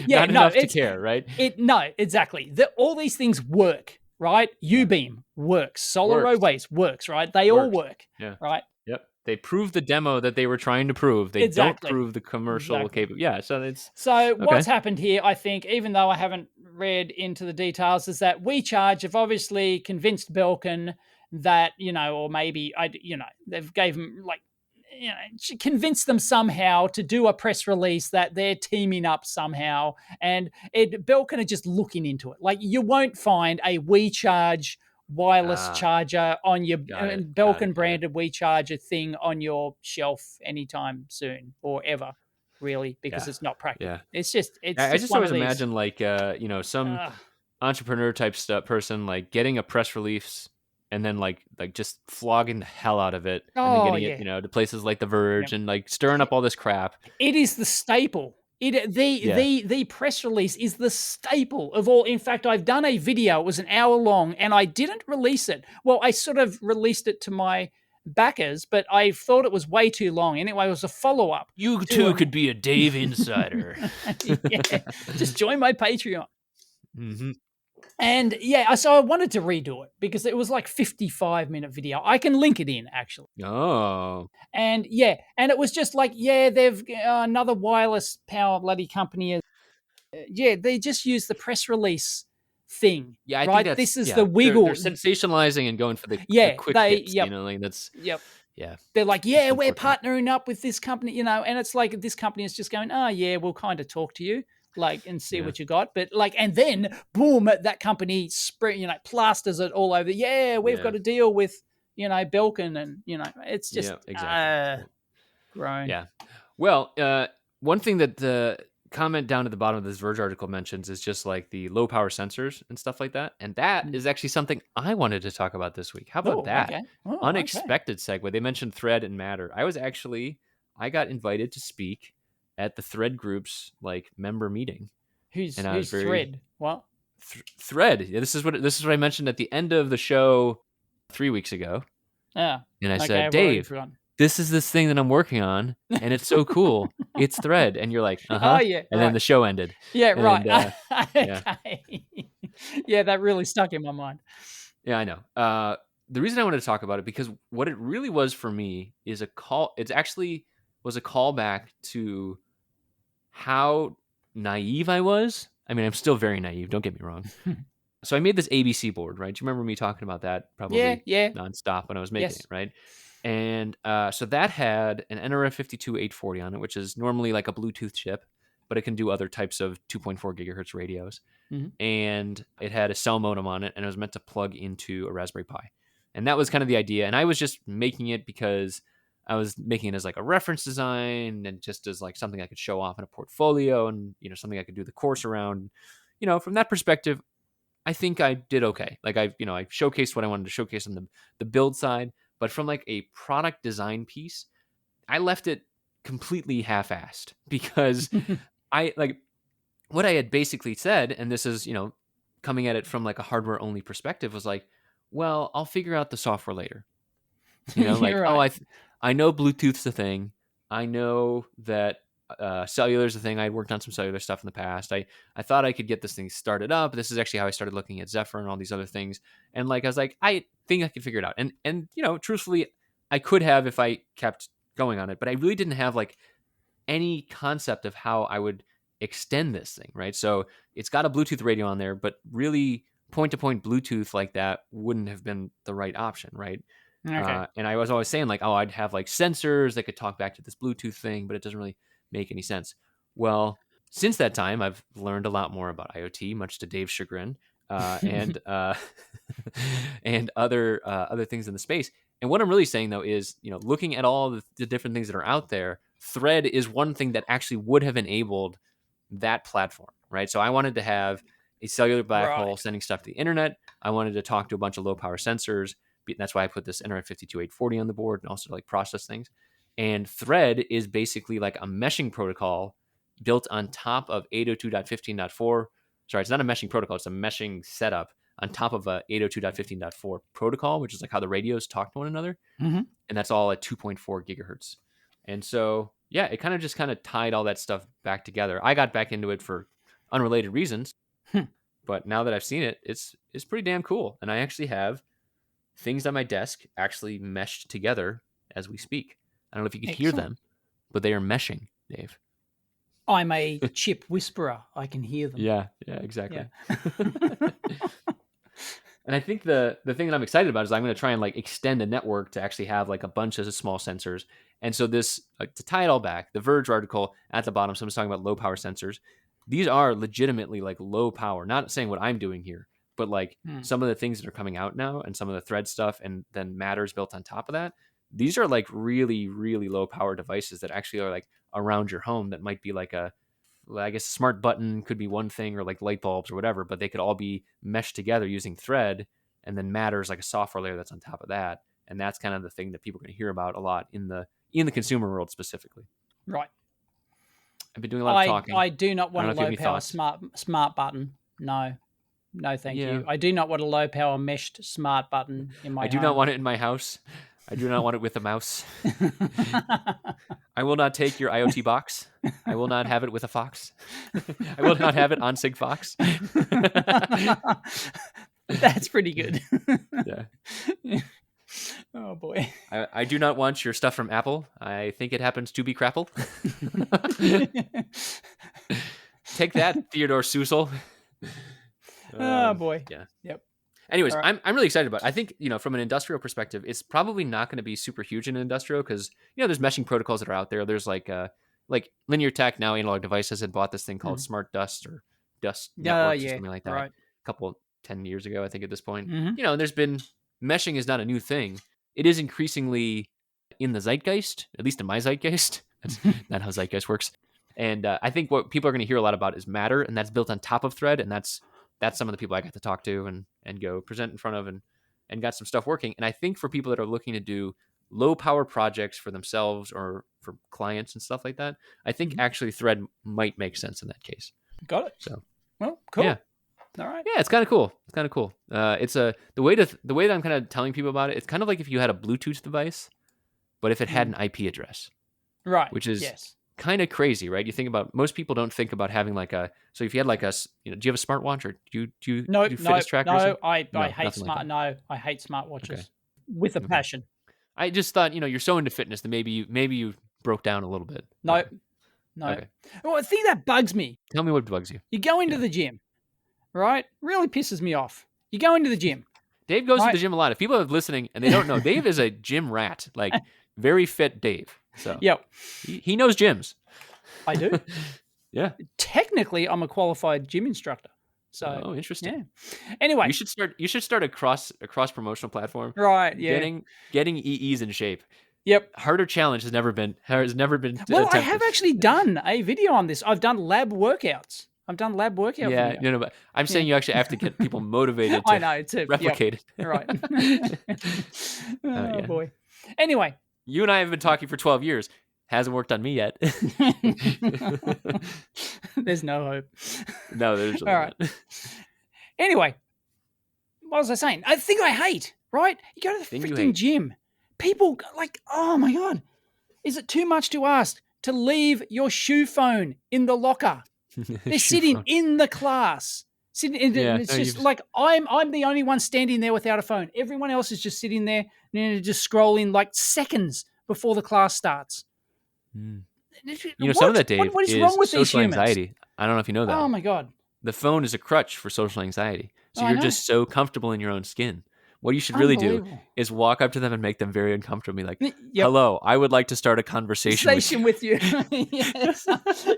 Not enough to care, right? No, exactly. All these things work, right? U-beam works. Solar roadways works, right? They all work, right? Yep. They proved the demo that they were trying to prove. They don't prove the commercial capability. Yeah, so what's happened here, I think, even though I haven't read into the details, is that WeCharge have obviously convinced Belkin that, or maybe they've gave them convince them somehow to do a press release that they're teaming up somehow, and Belkin are just looking into it. Like, you won't find a WeCharge wireless charger on your Belkin branded WeCharger thing on your shelf anytime soon or ever, really, because it's not practical. Yeah. It's just I just always imagine some entrepreneur type person like getting a press release and then like just flogging the hell out of it and then getting it, to places like The Verge and like stirring up all this crap. It is the staple. The press release is the staple of all. In fact, I've done a video. It was an hour long, and I didn't release it. Well, I sort of released it to my backers, but I thought it was way too long. Anyway, it was a follow-up. You too could be a Dave Insider. Just join my Patreon. Mm-hmm. And so I wanted to redo it because it was like 55-minute video. I can link it in, actually. Oh. And and it was just like, they've another wireless power bloody company. They just use the press release thing. Yeah, I right? think this is the wiggle. They're sensationalizing and going for the quick hits. That's Yeah. They're like, we're partnering up with this company, and it's like this company is just going, we'll kind of talk to you. And see what you got, but and then boom, that company plasters it all over. We've got a deal with Belkin, and it's just exactly grown. Yeah. Well, one thing that comment down at the bottom of this Verge article mentions is just like the low power sensors and stuff like that. And that is actually something I wanted to talk about this week. How about Oh, that? okay. Oh, okay. Unexpected segue. They mentioned Thread and Matter. I got invited to speak at the Thread group's like member meeting. Who's And I was very Thread? What? Thread. Yeah, this is what I mentioned at the end of the show 3 weeks ago. Yeah. And I Okay, said, I've already Dave, forgotten. this is this thing that I'm working on, and it's so cool. It's Thread. And you're like, Oh, yeah. And then the show ended. Yeah, And right. yeah. Okay. Yeah, that really stuck in my mind. Yeah, I know. The reason I wanted to talk about it, because what it really was for me is it actually was a callback to how naive I was. I mean, I'm still very naive, don't get me wrong. So I made this ABC board, right? Do you remember me talking about that probably Yeah. nonstop when I was making Yes. it, right? And so that had an NRF52840 on it, which is normally like a Bluetooth chip, but it can do other types of 2.4 gigahertz radios. Mhm. And it had a cell modem on it, and it was meant to plug into a Raspberry Pi. And that was kind of the idea. And I was just making it because I was making it as like a reference design and just as like something I could show off in a portfolio and, something I could do the course around. From that perspective, I think I did okay. Like I showcased what I wanted to showcase on the build side, but from like a product design piece, I left it completely half-assed because I like what I had basically said, and this is, coming at it from like a hardware only perspective, was like, well, I'll figure out the software later. You're right. I know Bluetooth's a thing. I know that cellular is a thing. I worked on some cellular stuff in the past. I thought I could get this thing started up. This is actually how I started looking at Zephyr and all these other things. And like I was like, I think I could figure it out. And truthfully, I could have if I kept going on it, but I really didn't have like any concept of how I would extend this thing, right? So it's got a Bluetooth radio on there, but really point to point Bluetooth like that wouldn't have been the right option, right? Okay. And I was always saying like, oh, I'd have like sensors that could talk back to this Bluetooth thing, but it doesn't really make any sense. Well, since that time, I've learned a lot more about IoT, much to Dave's chagrin, and and other things in the space. And what I'm really saying though is, looking at all the different things that are out there, Thread is one thing that actually would have enabled that platform, right? So I wanted to have a cellular black hole Right. sending stuff to the internet. I wanted to talk to a bunch of low power sensors. That's why I put this NRF52840 on the board and also to like process things. And Thread is basically like a meshing protocol built on top of 802.15.4. Sorry, it's not a meshing protocol. It's a meshing setup on top of a 802.15.4 protocol, which is like how the radios talk to one another. Mm-hmm. And that's all at 2.4 gigahertz. And so, yeah, it kind of tied all that stuff back together. I got back into it for unrelated reasons, but now that I've seen it, it's pretty damn cool. And I actually have things on my desk actually meshed together as we speak. I don't know if you could hear Excellent. them, but they are meshing, Dave. I'm a chip whisperer. I can hear them. Yeah, exactly. Yeah. And I think the thing that I'm excited about is I'm going to try and like extend a network to actually have like a bunch of small sensors. And so this, to tie it all back, the Verge article at the bottom, someone's talking about low power sensors. These are legitimately like low power, not saying what I'm doing here, but like some of the things that are coming out now and some of the Thread stuff and then Matters built on top of that. These are like really, really low power devices that actually are like around your home that might be like I guess a smart button could be one thing or like light bulbs or whatever, but they could all be meshed together using Thread, and then Matters like a software layer that's on top of that. And that's kind of the thing that people are going to hear about a lot in the consumer world specifically. Right. I've been doing a lot of talking. I do not want a low power thoughts. smart button. No, thank you. I do not want a low power meshed smart button in my home. I do not want it in my house. I do not want it with a mouse. I will not take your IoT box. I will not have it with a Fox. I will not have it on Sigfox. That's pretty good. Yeah. Oh boy. I do not want your stuff from Apple. I think it happens to be crapple. Take that, Theodore Susel. Oh boy. Yeah. Yep. Anyways, right. I'm really excited about it. I think, from an industrial perspective, it's probably not going to be super huge in industrial because, there's meshing protocols that are out there. There's like Linear Tech, now Analog Devices, had bought this thing called Smart Dust or Dust Networks or something like that a couple 10 years ago, I think at this point. There's been meshing is not a new thing. It is increasingly in the zeitgeist, at least in my zeitgeist. That's not how zeitgeist works. And I think what people are going to hear a lot about is Matter, and that's built on top of Thread, and that's some of the people I got to talk to and go present in front of and got some stuff working. And I think for people that are looking to do low power projects for themselves or for clients and stuff like that, I think actually Thread might make sense in that case. Got it. So, well, cool. Yeah. All right. Yeah, it's kind of cool. It's kind of cool. It's the way that I'm kind of telling people about it. It's kind of like if you had a Bluetooth device, but if it had an IP address, right? Which is kind of crazy, right? You think about, most people don't think about having like a. So if you had like a, do you have a smartwatch or do you do fitness trackers? No, I hate I hate smartwatches with a passion. I just thought, you're so into fitness that maybe you broke down a little bit. No. Okay. Well, the thing that bugs me. Tell me what bugs you. You go into the gym, right? Really pisses me off. You go into the gym. Dave goes to the gym a lot. If people are listening and they don't know, Dave is a gym rat, like very fit Dave. So he knows gyms. I do. Yeah. Technically, I'm a qualified gym instructor. So interesting. Yeah. Anyway, you should start a cross promotional platform. Right. Yeah. Getting EEs in shape. Yep. Harder challenge has never been. Well, attempted. I have actually done a video on this. I've done lab workouts. Yeah, but I'm saying you actually have to get people motivated to replicate it. Right. Oh, boy. Anyway. You and I have been talking for 12 years. Hasn't worked on me yet. There's no hope. No, there's all right. Anyway, what was I saying? A thing I hate, right? You go to the freaking gym. People like, oh my God. Is it too much to ask to leave your shoe phone in the locker? They're sitting in the class. It's just like I'm the only one standing there without a phone. Everyone else is just sitting there and just scrolling like seconds before the class starts. Some of that, Dave, what is wrong with social these humans? anxiety. I don't know if you know that. Oh my God. The phone is a crutch for social anxiety. So you're just so comfortable in your own skin. What you should really do is walk up to them and make them very uncomfortable. Be like, hello, I would like to start a conversation with you. Yes.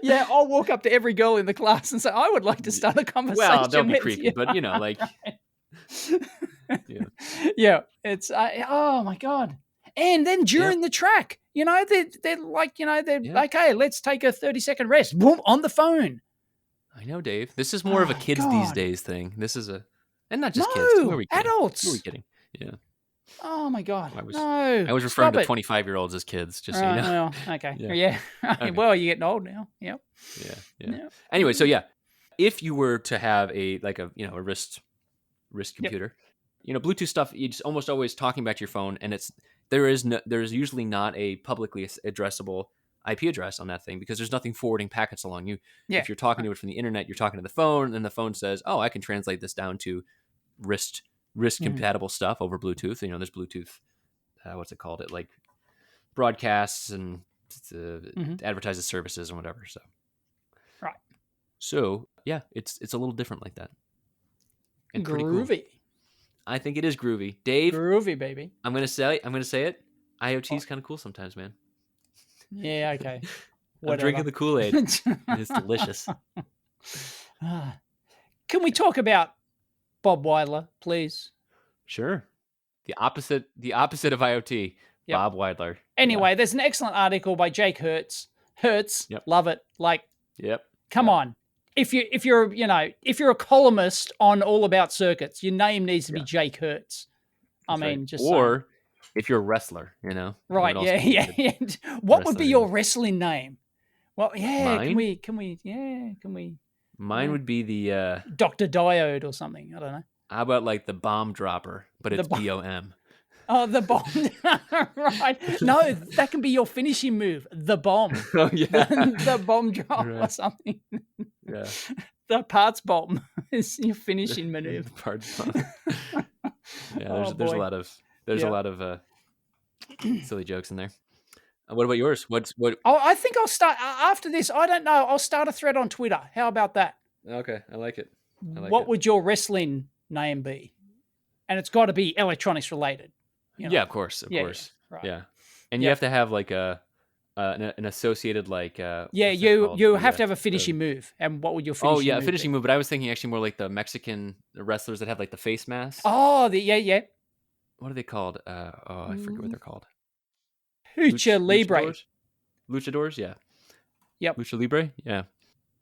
Yeah, I'll walk up to every girl in the class and say, I would like to start a conversation with you. Well, don't be creepy, but like... Yeah, it's... oh, my God. And then during the track, they're like, okay, let's take a 30-second rest. Boom, on the phone. I know, Dave. This is more of a kids these days thing. This is a... And not just kids. Who are we kidding? Adults. Who are we kidding? Yeah. Oh my God. I was referring to 25-year-olds as kids, just so you know. Well, okay. Yeah. Okay. Well, you're getting old now. Yep. Yeah. Anyway, so if you were to have a wrist computer, Bluetooth stuff, it's almost always talking back to your phone, and there's usually not a publicly addressable IP address on that thing because there's nothing forwarding packets along you. If you're talking to it from the internet, you're talking to the phone, and the phone says, "Oh, I can translate this down to wrist compatible stuff over Bluetooth." There's Bluetooth, what's it called? It like broadcasts and advertises services and whatever. So, right. So it's a little different like that. And groovy. Pretty cool. I think it is groovy, Dave. Groovy, baby. I'm gonna say it. IoT is kind of cool sometimes, man. Yeah. Okay. I'm drinking the Kool-Aid. It's delicious. Can we talk about Bob Weidler, please? Sure. The opposite of IoT. Yep. Bob Weidler. Anyway, there's an excellent article by Jake Hertz. Yep. Love it. Like, come on. If you're a columnist on All About Circuits, your name needs to be Jake Hertz. If you're a wrestler, Right, yeah. What would be your wrestling name? Well, Mine? Can we? Mine would be the... Dr. Diode or something. I don't know. How about like the bomb dropper, but it's BOM? Oh, the bomb. Right. No, that can be your finishing move. The bomb. Oh, yeah. The bomb drop or something. Yeah. The parts bomb is your finishing maneuver. Parts bomb. Yeah, there's a lot of silly jokes in there. What about yours? What? Oh, I think I'll start after this. I don't know. I'll start a thread on Twitter. How about that? Okay, I like it. What would your wrestling name be? And it's got to be electronics related. Yeah, of course. Right. Yeah, and you have to have like an associated like. You have to have a finishing move. And what would your finishing? Oh yeah, move a finishing be? move. But I was thinking actually more like the Mexican wrestlers that have like the face mask. Oh, yeah. What are they called? I forget what they're called. Lucha Libre. Luchadors, yeah. Yep. Lucha Libre? Yeah.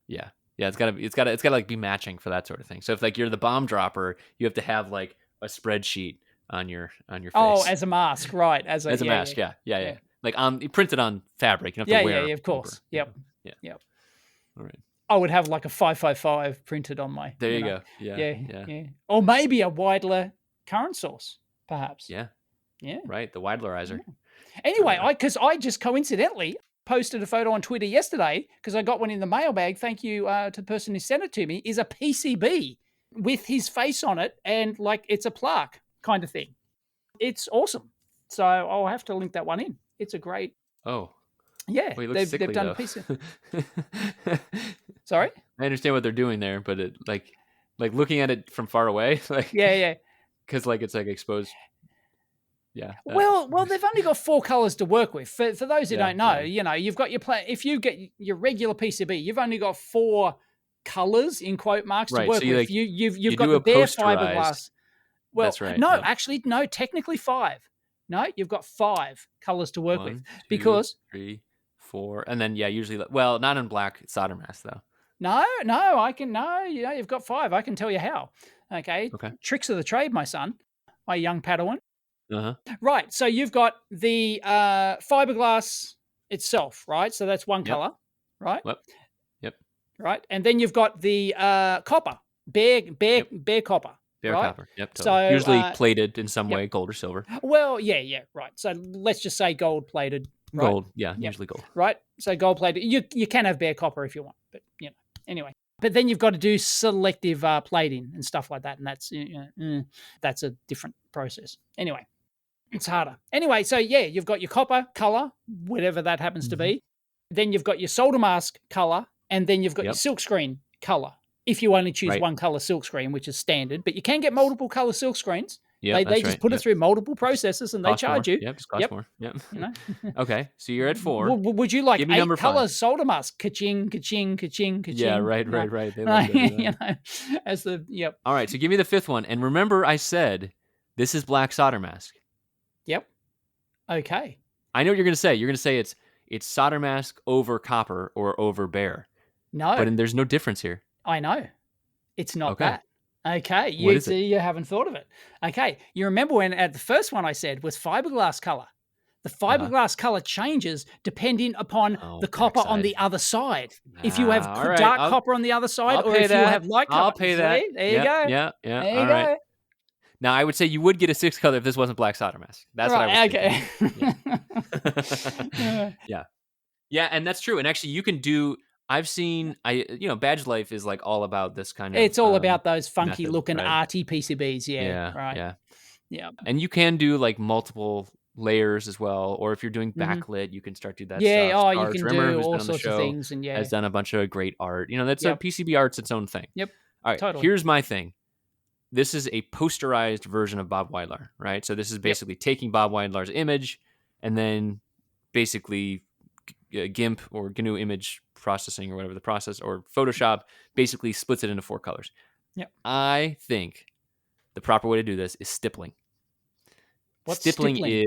Yeah. Yeah, it's gotta like be matching for that sort of thing. So if like you're the bomb dropper, you have to have like a spreadsheet on your face. Oh, as a mask, right? As a mask, yeah. Like printed on fabric. You don't have to wear of course. paper. Yep. Yeah. All right. I would have like a 555 printed on my. There you go. Yeah. Or maybe a Weidler current source, perhaps. Yeah. Yeah. Right. The Weidlerizer. Anyway, because I just coincidentally posted a photo on Twitter yesterday because I got one in the mailbag. Thank you to the person who sent it to me. Is a PCB with his face on it and like it's a plaque kind of thing. It's awesome. So I'll have to link that one in. It's a great. Oh. Yeah, well, they've done though. a piece of. Sorry? I understand what they're doing there, but it like looking at it from far away, like because like it's like exposed. Yeah. Well, they've only got 4 colors to work with. For those who don't know, you've got your if you get your regular PCB, you've only got 4 colors in quote marks to work with. Like, you've got the bare fiberglass. Well, that's right. No, actually, no. Technically 5. No, you've got 5 colors to work 1, with 2, because 3, 4, and then usually not in black solder mask though. No, I can you've got 5. I can tell you how. Okay. Tricks of the trade, my son, my young Padawan. Right. So you've got the fiberglass itself, right? So that's one color, right? Yep. Right, and then you've got the copper, bare copper. Bare right? copper. Yep. Totally. So usually plated in some way, gold or silver. Well, yeah, right. So let's just say gold plated. Right? Gold, usually gold. Right. So gold plated. You can have bare copper if you want, but anyway. But then you've got to do selective plating and stuff like that, and that's a different process. Anyway, it's harder. Anyway, so you've got your copper color, whatever that happens to be. Then you've got your solder mask color, and then you've got your silkscreen color. If you only choose one color silkscreen, which is standard, but you can get multiple color silkscreens. Yeah, they just put it through multiple processes and cost they charge more. you. Just cost more. Yep. Okay, so you're at 4. Would you like 8 colors 5. solder mask? Ka-ching, ka-ching, ka-ching, ka-ching. Yeah, right. They love that. As the All right, so give me the 5th one, and remember, I said this is black solder mask. Yep. Okay. I know what you're going to say. You're going to say it's solder mask over copper or over bare. No, but there's no difference here. I know. It's not that. Okay, you haven't thought of it. Okay, you remember when at the first one I said was fiberglass color. The fiberglass color changes depending upon the copper on the other side. If you have dark copper on the other side, or if you have light copper, I'll pay that. There you go. Yeah. There you go. Now I would say you would get a 6th color if this wasn't black solder mask. That's what I was thinking. Yeah, and that's true. And actually, you can do. I've seen, Badge Life is like all about this kind of. It's all about those funky method, looking right? arty PCBs. Yeah. And you can do like multiple layers as well, or if you're doing backlit, you can start to do that. Yeah. stuff. You can Rimmer, do all sorts of things, and has done a bunch of great art. That's a PCB art's its own thing. Yep. All right. Totally. Here's my thing. This is a posterized version of Bob Weidler, right? So this is basically taking Bob Weidler's image and then basically GIMP or GNU image processing or whatever the process, or Photoshop basically splits it into 4 colors. Yep. I think the proper way to do this is stippling. What's stippling? Is,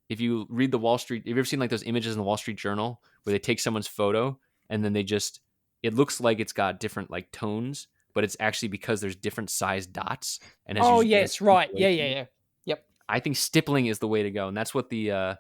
if you read the Wall Street, have you ever seen like those images in the Wall Street Journal where they take someone's photo and then it looks like it's got different like tones, but it's actually because there's different size dots. And yes, right. Yeah. Yep. I think stippling is the way to go, and that's what the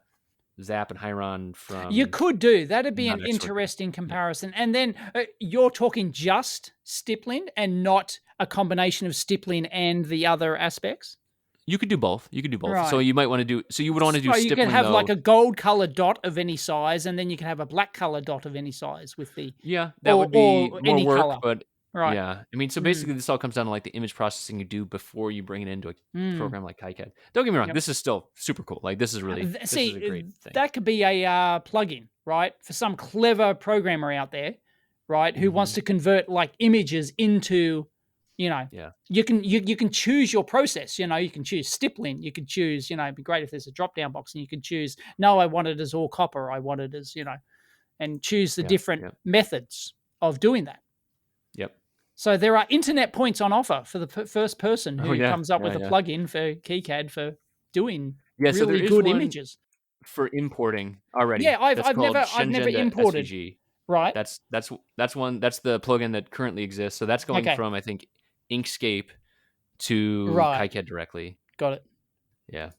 Zap and Hyron from. You could do that'd be an interesting comparison. And then you're talking just stippling and not a combination of stippling and the other aspects. You could do both. Right. So you might want to do. So you would want to do. So you can have like a gold colored dot of any size, and then you can have a black colored dot of any size with the. Yeah, that would be more work, color. But. Right. Yeah. I mean, so basically this all comes down to like the image processing you do before you bring it into a program like KiCad. Don't get me wrong. This is still super cool. Like this is really, this is a great thing. That could be a plugin, right? For some clever programmer out there, right? Who wants to convert like images into, you can choose your process, you can choose stippling. You can choose, it'd be great if there's a drop down box and you can choose, no, I want it as all copper. I want it as, and choose the different methods of doing that. Yep. So there are internet points on offer for the first person who comes up with a plugin for KiCad for doing really good images for importing already. Yeah, I've never imported. SVG. Right. That's one. That's the plugin that currently exists. So that's going Okay. from, I think, Inkscape to Right. KiCad directly. Got it. Yeah.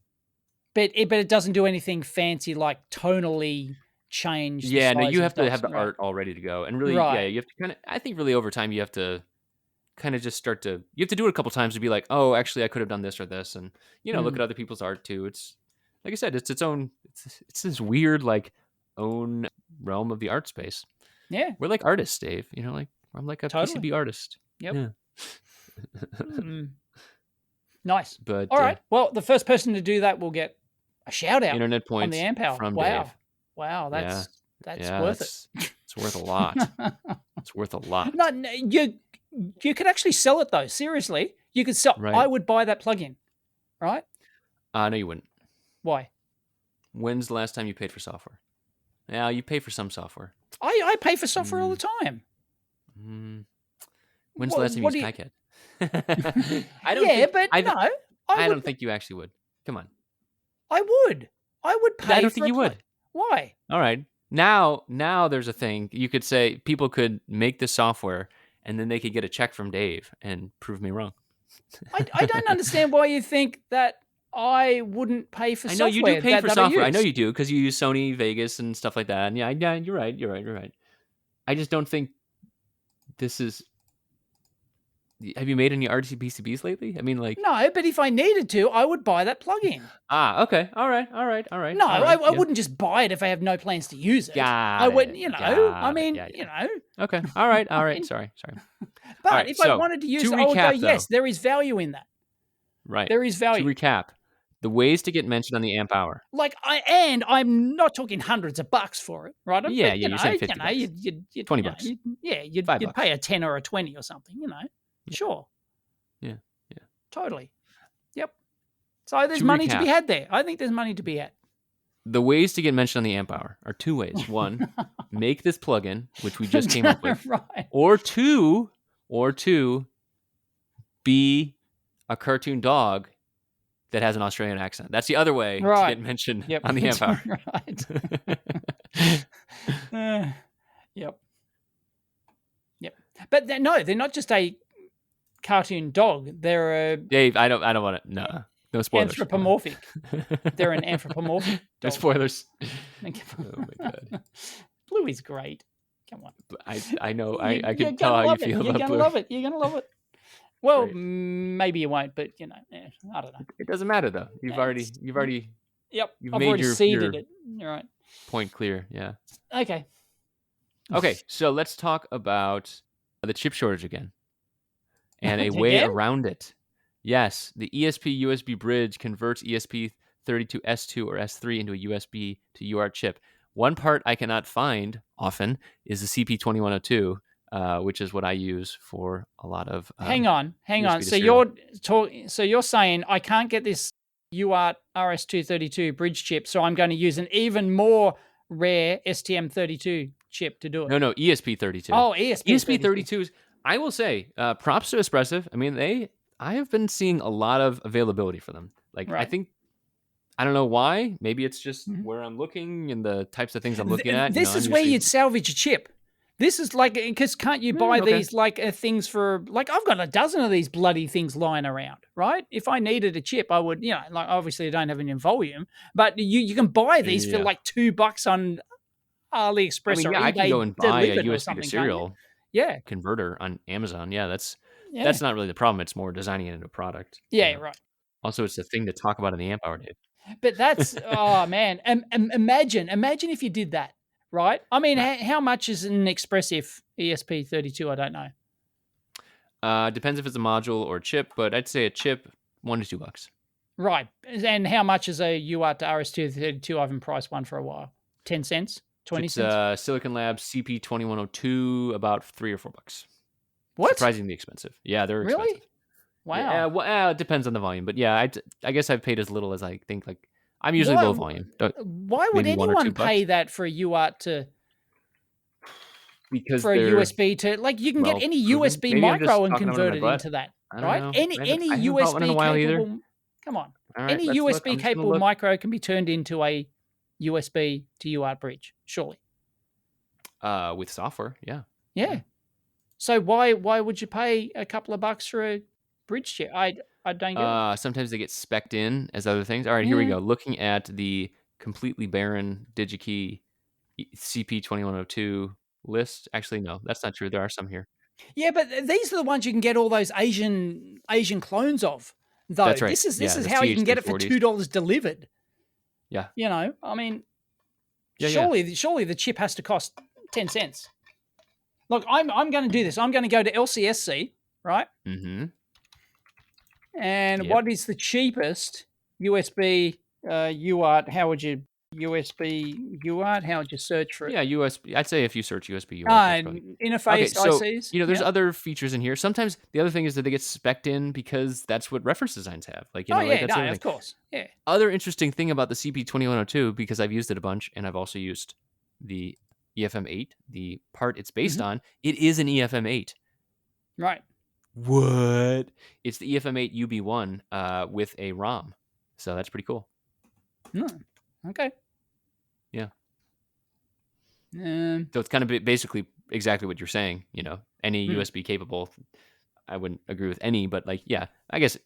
But it doesn't do anything fancy like tonally change the Yeah, no, size you of have to dots. have the Right. art all ready to go. And really, yeah, Right. you have to kind of, I think really over time, you have to kind of just start to, you have to do it a couple times to be like, oh, actually, I could have done this or this. And, look at other people's art too. It's, like I said, it's its own, it's this weird, like, own realm of the art space. Yeah. We're like artists, Dave. Like, I'm like a Totally. PCB artist. Yep. Yeah. Nice. But all right. Well, the first person to do that will get a shout out internet on points the Amp Hour. from Wow. Dave. Wow. That's Yeah, worth it. It's worth a lot. It's worth a lot. No, you could actually sell it though. Seriously, you could sell. Right. I would buy that plugin. Right? No, you wouldn't. Why? When's the last time you paid for software? Yeah, you pay for some software. I pay for software all the time. When's the last time you used KiCad? I don't think you actually would. Come on. I would pay. I don't think you would. Why? All right. Now there's a thing. You could say people could make this software and then they could get a check from Dave and prove me wrong. I don't understand why you think that I wouldn't pay for software. I know you do pay for software. I know you do because you use Sony Vegas and stuff like that. And yeah, you're right. I just don't think this is. Have you made any RGB-PCBs lately? I mean, like... No, but if I needed to, I would buy that plugin. Okay. All right. No, all right, I wouldn't just buy it if I have no plans to use it. I would, Okay. All right. Sorry. But if I wanted to use it, I would go, yes, there is value in that. Right. There is value. To recap, the ways to get mentioned on the Amp Hour. I'm not talking hundreds of bucks for it, right? Yeah, you said 50 bucks. You'd 20 bucks. You'd pay a 10 or a 20 or something, Yeah. Sure. Yeah. Totally. Yep. So there's money to be had there. I think there's money to be had. The ways to get mentioned on the Amp Hour are two ways. One, make this plugin, which we just came up with. Right. Or two, be a cartoon dog that has an Australian accent. That's the other way to get mentioned on the Amp Hour. Right. Yep. But they're not just a cartoon dog. They're a... Dave, I don't want to... No spoilers. Anthropomorphic. They're an anthropomorphic dog. No spoilers. Oh my God. Blue is great. Come on. I know. I can tell how you feel about Blue. You're going to love it. Well, maybe you won't, but I don't know. It doesn't matter though. You've already. Yep. You've I've made already seeded it. All right. Point clear. Yeah. Okay. So let's talk about the chip shortage again, and a way Again? around it. Yes, the ESP USB bridge converts ESP32S2 or S3 into a USB to UART chip. One part I cannot find often is the CP2102. Which is what I use for a lot of. Hang on. So you're saying I can't get this UART RS232 bridge chip, so I'm going to use an even more rare STM32 chip to do it. No, ESP32. Oh, ESP32s. I will say, props to Espressive. I mean, I have been seeing a lot of availability for them. Like, right. I don't know why. Maybe it's just where I'm looking and the types of things I'm looking at. This is where you'd salvage a chip. This is like, because can't you buy these like things for, like I've got a dozen of these bloody things lying around, right? If I needed a chip, I would, like obviously I don't have any in volume, but you can buy these for like $2 on AliExpress or eBay. I can go and buy a USB to serial yeah. converter on Amazon. Yeah, that's not really the problem. It's more designing it into a product. Yeah, right. Also, it's a thing to talk about in the Amp Hour, Dave. But that's, oh man, imagine if you did that, right? I mean, how much is an Expressive ESP32? I don't know. Depends if it's a module or a chip, but I'd say a chip, $1 to $2. Right. And how much is a UART to RS232? I haven't priced one for a while. 10 cents? 20 cents? Silicon Labs CP2102, about $3 or $4. What? Surprisingly expensive. Yeah, they're expensive. Really? Wow. Yeah, well, it depends on the volume, but yeah, I guess I've paid as little as I think. Like, I'm usually low volume. Why would anyone pay that for a UART to? Because for a USB to, like, you can get any USB micro and convert it into that, right? Any USB capable. Come on, right, any USB capable micro can be turned into a USB to UART bridge, surely. With software, yeah. Yeah. So why would you pay a couple of bucks for a bridge chip? I don't get it. Sometimes they get specced in as other things. All right, here we Yeah. go. Looking at the completely barren DigiKey CP2102 list. Actually, no, that's not true. There are some here. Yeah, but these are the ones you can get all those Asian clones of, though. That's right. This Yeah, is the how you can get it for CH340s. $2 delivered. Yeah. You know, I mean, Yeah, surely the chip has to cost 10 cents. Look, I'm going to do this. I'm going to go to LCSC, right? Mm-hmm. And Yep. what is the cheapest USB UART? How would you USB UART? How would you search for it? Yeah, USB. I'd say if you search USB UART. Interface Okay, so ICs. there's other features in here. Sometimes the other thing is that they get specced in because that's what reference designs have. Like, like that's of course. Yeah. Other interesting thing about the CP2102, because I've used it a bunch, and I've also used the EFM8, the part it's based on. It is an EFM8. Right. What? It's the EFM8 UB1 with a ROM. So that's pretty cool. Okay. Yeah. So it's kind of basically exactly what you're saying. Any USB capable. I wouldn't agree with any, but I guess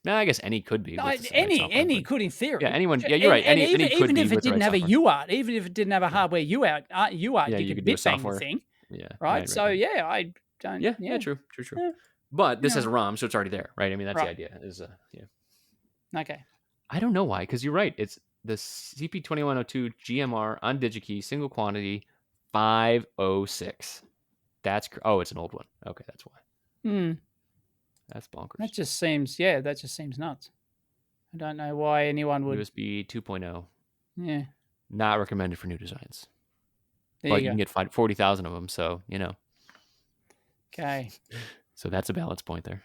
any could be. Any could in theory. Yeah, anyone. Yeah, you're right. Any even if it didn't have a UART, even if it didn't have a hardware UART, you could do a bit bang the software thing. Yeah. Right. So yeah, I don't. Yeah. True. But this has a ROM, so it's already there, right? I mean, that's right. the idea. Is yeah. Okay. I don't know why, because you're right. It's the CP2102 GMR on DigiKey, single quantity, 506. It's an old one. Okay, that's why. That's bonkers. That just seems nuts. I don't know why anyone would. USB 2.0. Yeah. Not recommended for new designs. But you can get 40,000 of them, so Okay. So that's a balance point there.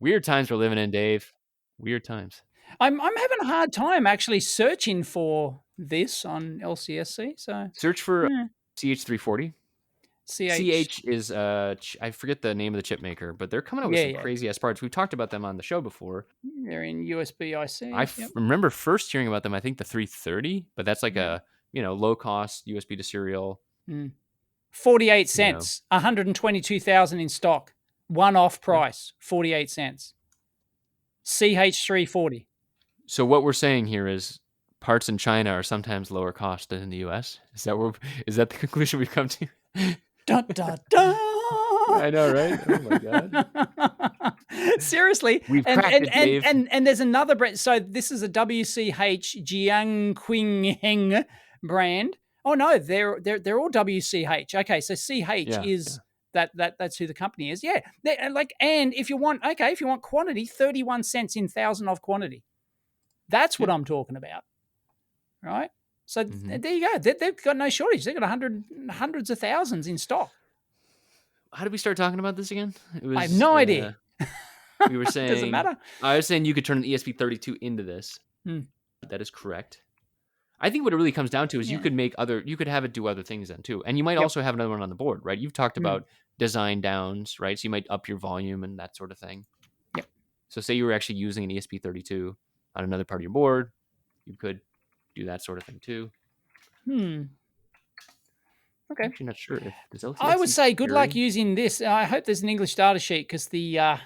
Weird times we're living in, Dave. Weird times. I'm having a hard time actually searching for this on LCSC. So search for CH340. CH is I forget the name of the chip maker, but they're coming out with some crazy ass parts. We've talked about them on the show before. They're in USB IC. I remember first hearing about them. I think the 330, but that's like a low cost USB to serial. 48 cents. 122,000 in stock. One off price. 48 cents. CH340. So what we're saying here is parts in China are sometimes lower cost than in the US. Is that the conclusion we've come to? Dun, dun, dun. I know, right? Oh my god! Seriously, we've cracked it, Dave. And there's another brand. So this is a WCH Jiangqingheng brand. Oh no, they're all WCH. Okay, so CH is that's who the company is. Yeah, and if you want quantity, 31 cents in 1,000 of quantity. That's what I'm talking about, right? So there you go. They've got no shortage. They've got hundreds of thousands in stock. How did we start talking about this again? I have no idea. We were saying... Doesn't matter. I was saying you could turn an ESP32 into this. That is correct. I think what it really comes down to is you could have it do other things then too. And you might also have another one on the board, right? You've talked about design downs, right? So you might up your volume and that sort of thing. Yep. So say you were actually using an ESP32 on another part of your board, you could do that sort of thing too. Okay. I'm actually not sure if I would say good luck using this. I hope there's an English data sheet because the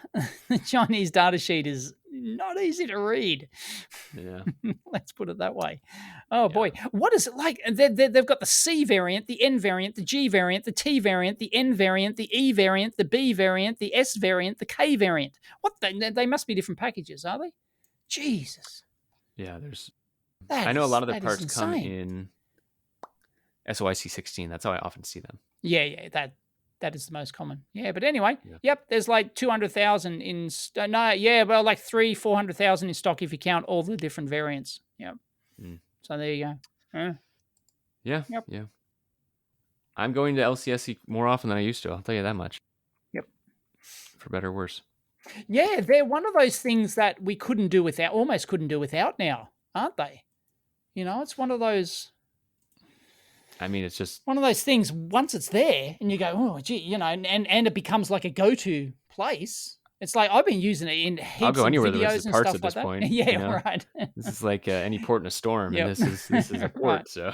Chinese data sheet is not easy to read. Yeah. Let's put it that way. Oh boy, what is it like? They've got the C variant, the N variant, the G variant, the T variant, the N variant, the E variant, the B variant, the S variant, the K variant. What? They must be different packages, are they? Jesus. Yeah, I know a lot of the parts come insane. in SOIC 16. That's how I often see them. Yeah, that is the most common. Yeah, but anyway, yep, there's like 200,000 in like 400,000 in stock if you count all the different variants. Yep. So there you go. Yeah. I'm going to LCSC more often than I used to. I'll tell you that much. Yep. For better or worse. Yeah, they're one of those things that we almost couldn't do without now, aren't they? It's one of those. I mean, it's just one of those things. Once it's there, and you go, oh, gee, and it becomes like a go-to place. It's like I've been using it in I'll heaps go of anywhere there is videos and parts stuff at like this that. point. Yeah, right. This is like any port in a storm, and Yep. this is a port. Right. So,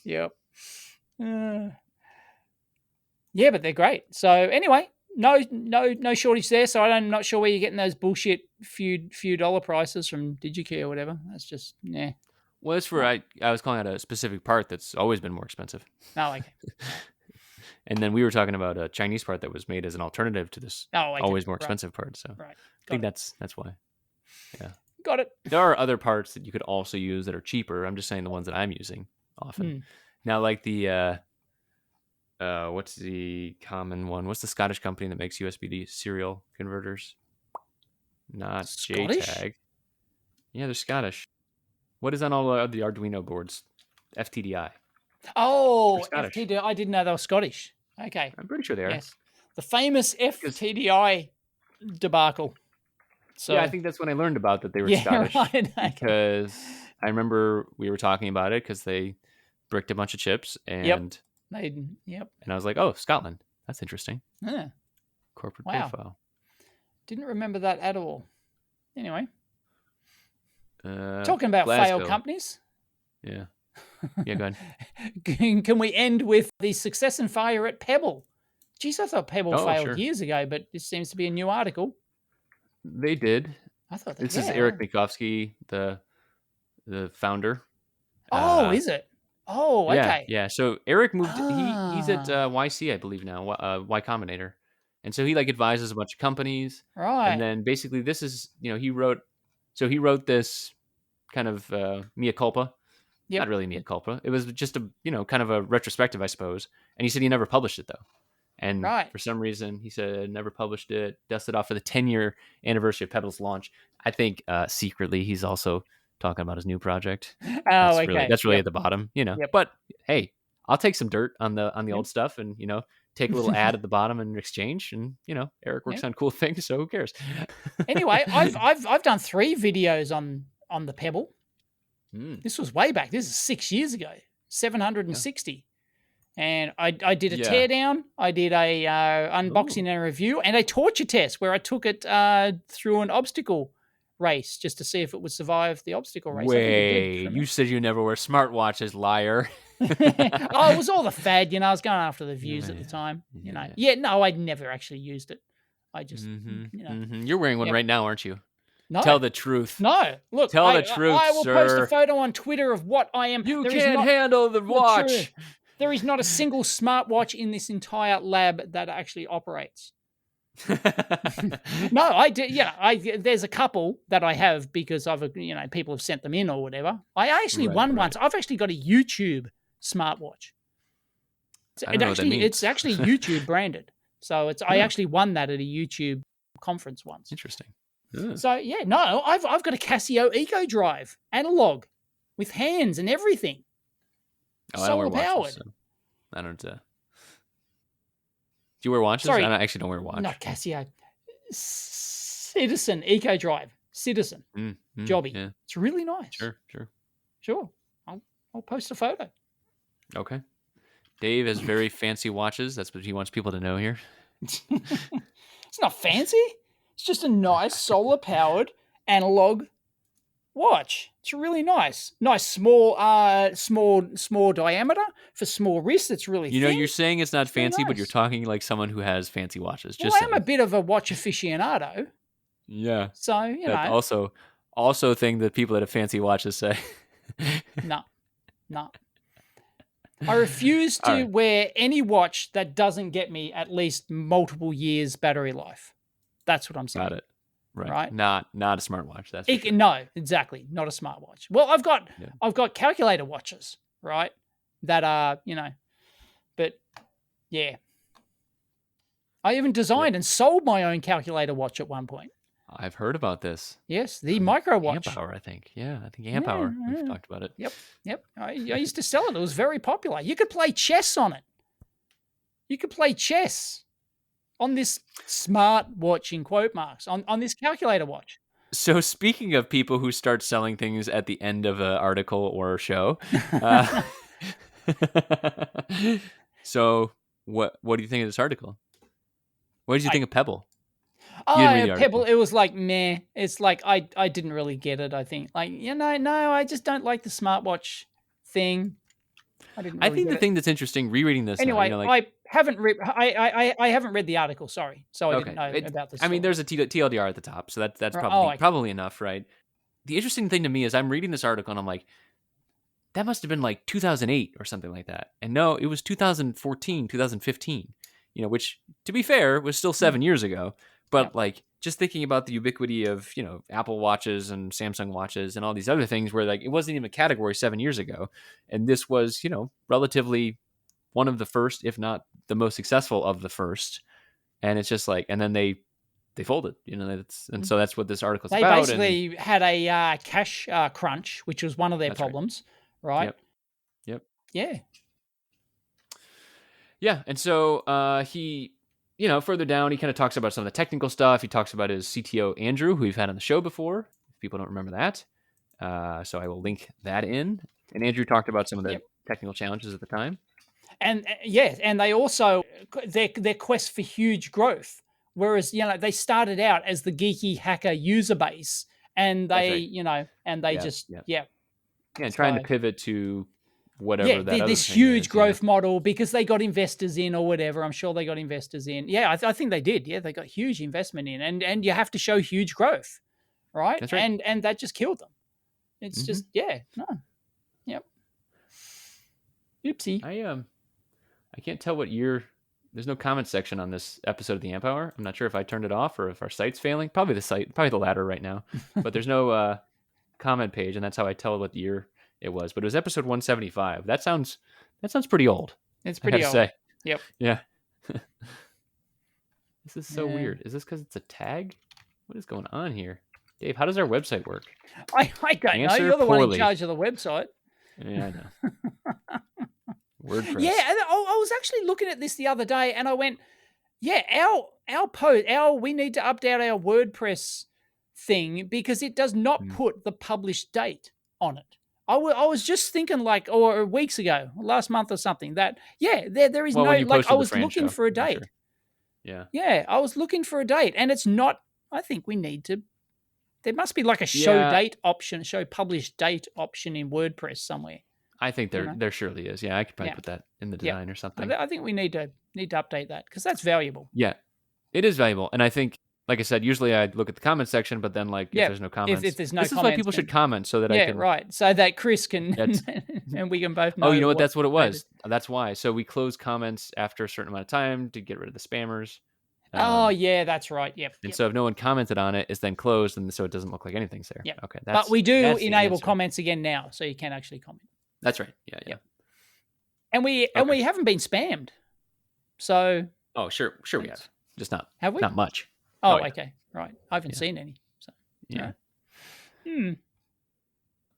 Yep. Yeah, but they're great. So anyway, no shortage there. So I'm not sure where you're getting those bullshit few dollar prices from DigiKey or whatever. That's just well, that's where I was calling out a specific part that's always been more expensive. Oh, okay. And then we were talking about a Chinese part that was made as an alternative to this always more expensive part. So Right. I think that's why. Yeah. Got it. There are other parts that you could also use that are cheaper. I'm just saying the ones that I'm using often. Now, like the what's the common one? What's the Scottish company that makes USB serial converters? Not Scottish? JTAG. Yeah, they're Scottish. What is on all of the Arduino boards? FTDI. Oh, FTDI. I didn't know they were Scottish. Okay. I'm pretty sure they are. Yes. The famous FTDI debacle. So, yeah, I think that's when I learned about that they were Scottish. Right. Okay. Because I remember we were talking about it because they bricked a bunch of chips and and I was like, oh, Scotland. That's interesting. Yeah. Corporate profile. Didn't remember that at all. Anyway. Talking Talking about failed companies. Yeah. Yeah, go ahead. Can we end with the success and failure at Pebble? Geez, I thought Pebble failed years ago, but this seems to be a new article. They did. I thought this is Eric Mikovsky, the founder. Oh, is it? Oh, okay. Yeah. So Eric moved. He's at YC, I believe now. Y Combinator, and so he like advises a bunch of companies. Right. And then basically, this is he wrote this kind of mea culpa. Yep. Not really mea culpa. It was just a kind of a retrospective, I suppose. And he said he never published it though. And for some reason, he said never published it, dusted off for the 10-year anniversary of Pebble's launch. I think secretly he's also talking about his new project. Oh, okay. That's really at the bottom, But hey, I'll take some dirt on the old stuff and, take a little ad at the bottom in exchange. And, Eric works on cool things, so who cares? Anyway, I've done 3 videos on the Pebble. This was way back. This is 6 years ago, 760. And I did a teardown, I did a unboxing and a review, and a torture test where I took it through an obstacle race just to see if it would survive the obstacle race. Wait, you said you never wear smartwatches, liar. Oh, it was all the fad, I was going after the views at the time, Yeah, no, I'd never actually used it. I just, You're wearing one right now, aren't you? No. Tell the truth. No, look. Tell the truth, I will sir. post a photo on Twitter of what I am. You can't handle the watch. There is not a single smartwatch in this entire lab that actually operates. No, I do. Yeah, there's a couple that I have because people have sent them in or whatever. I actually won once. I've actually got a YouTube smartwatch. It's actually YouTube branded. So I actually won that at a YouTube conference once. Interesting. So I've got a Casio Eco Drive analog with hands and everything. Solar powered. So I don't. Do you wear watches? Sorry, I actually don't wear a watch. Not Casio. Citizen Eco Drive. Citizen. Jobby. Yeah. It's really nice. Sure. I'll post a photo. Okay. Dave has very fancy watches. That's what he wants people to know here. It's not fancy. It's just a nice solar powered analog watch. It's really nice. Nice small diameter for small wrists. It's really thin. You're saying it's not fancy, nice. But you're talking like someone who has fancy watches. Well, I am a bit of a watch aficionado. Yeah. So, That's also a thing that people that have fancy watches say. No. I refuse to wear any watch that doesn't get me at least multiple years battery life. That's what I'm saying. Got it. Right. Not a smartwatch. That's for sure. No, exactly. Not a smartwatch. Well, I've got calculator watches, right? That are, but yeah. I even designed and sold my own calculator watch at one point. I've heard about this. Yes, the micro watch. Amp Hour, I think. Yeah, I think Amp Hour. We've talked about it. Yep. I used to sell it. It was very popular. You could play chess on it. You could play chess on this smart watch, in quote marks, on this calculator watch. So speaking of people who start selling things at the end of an article or a show, so what do you think of this article? What did you think of Pebble? You didn't read the article. Pebble, it was like meh. It's like I didn't really get it, I think. Like, no, I just don't like the smartwatch thing. I think the thing that's interesting rereading this anyway, now, I haven't read the article, sorry. So I didn't know about this. I mean, there's a TLDR at the top, so that's probably enough, right? The interesting thing to me is I'm reading this article and I'm like, that must have been like 2008 or something like that. And no, it was 2014, 2015, which, to be fair, was still 7 years ago. But like, just thinking about the ubiquity of, Apple Watches and Samsung Watches and all these other things where like, it wasn't even a category 7 years ago. And this was, relatively one of the first, if not the most successful of the first. And it's just like, and then they folded, and so that's what this article is about. They basically had a cash crunch, which was one of their problems, right? Yep. Yeah. Yeah. And so he, further down, he kind of talks about some of the technical stuff. He talks about his CTO, Andrew, who we've had on the show before, if people don't remember that. So I will link that in. And Andrew talked about some of the technical challenges at the time. And and they also, their quest for huge growth. Whereas, they started out as the geeky hacker user base, and they, trying to pivot to whatever this huge growth model because they got investors in or whatever. I'm sure they got investors in. Yeah, I think they did. Yeah, they got huge investment in, and you have to show huge growth, right? That's right. And that just killed them. It's just Oopsie. I can't tell what year. There's no comment section on this episode of the Amp Hour. I'm not sure if I turned it off or if our site's failing. Probably the latter right now. But there's no comment page, and that's how I tell what year it was. But it was episode 175. That sounds pretty old. It's pretty old. Say. Yep. Yeah. This is so weird. Is this because it's a tag? What is going on here? Dave, how does our website work? I don't know. You're the one in charge of the website. Yeah, I know. WordPress. Yeah, I was actually looking at this the other day, and I went, we need to update our WordPress thing because it does not put the published date on it. I was just thinking or weeks ago, last month or something, that there is no, like, I was looking for a date. Sure. Yeah, I was looking for a date, and it's not. I think we need to. There must be like a show date option, show published date option in WordPress somewhere. I think there surely is. Yeah, I could probably put that in the design or something. I think we need to update that because that's valuable. Yeah, it is valuable. And I think, like I said, usually I look at the comment section, but then if there's no comments, if there's no this is why people should comment so that I can. Right. So that Chris can, and we can both know. Oh, you know what? That's what it was. That's why. So we close comments after a certain amount of time to get rid of the spammers. That's right. Yep. And so if no one commented on it, it's then closed, and so it doesn't look like anything's there. Yep. Okay. But we do enable comments again now, so you can actually comment. That's right. Yeah. And we haven't been spammed. So. Oh, sure we have. Just not. Have we? Not much. Oh, okay. Right. I haven't seen any. So. Yeah. Right.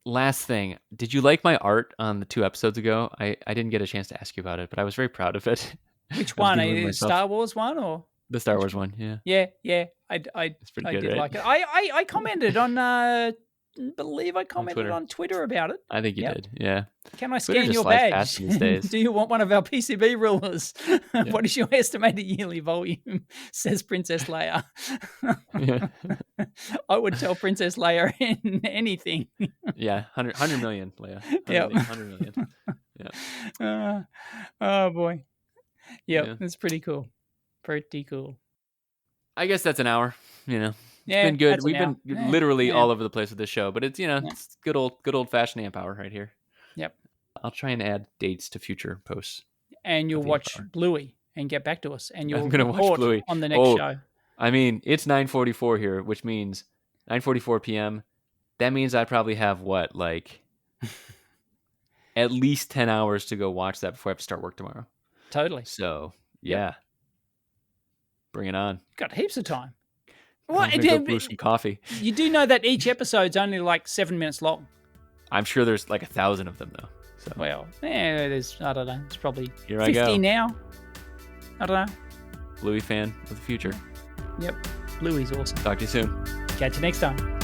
Last thing, did you like my art on the 2 episodes ago? I didn't get a chance to ask you about it, but I was very proud of it. Which one? A Star Wars one or? The Star Wars one, yeah. Yeah. I it's pretty good, did right? like it. I commented on believe I commented on Twitter about it. I think you did, yeah. Can I scan your badge? These days. Do you want one of our PCB rulers? What is your estimated yearly volume? Says Princess Leia. I would tell Princess Leia anything. Yeah, 100 million, Leia. 100 million. Yeah. Oh boy. Yep, that's pretty cool. Pretty cool. I guess that's an hour, It's been good. We've been literally all over the place with this show, but it's, it's good old fashioned Amp Hour right here. Yep. I'll try and add dates to future posts. And you'll watch Bluey and get back to us, and you'll watch Bluey on the next show. I mean, it's 9:44 here, which means 9:44 p.m. That means I probably have at least 10 hours to go watch that before I have to start work tomorrow. Totally. So, yeah. Bring it on. Got heaps of time. I'm gonna go brew some coffee. You do know that each episode's only 7 minutes long. I'm sure there's 1,000 of them though. So. Well, there's, I don't know. It's probably Here 50 now. I don't know. Bluey fan of the future. Yep. Bluey's awesome. Talk to you soon. Catch you next time.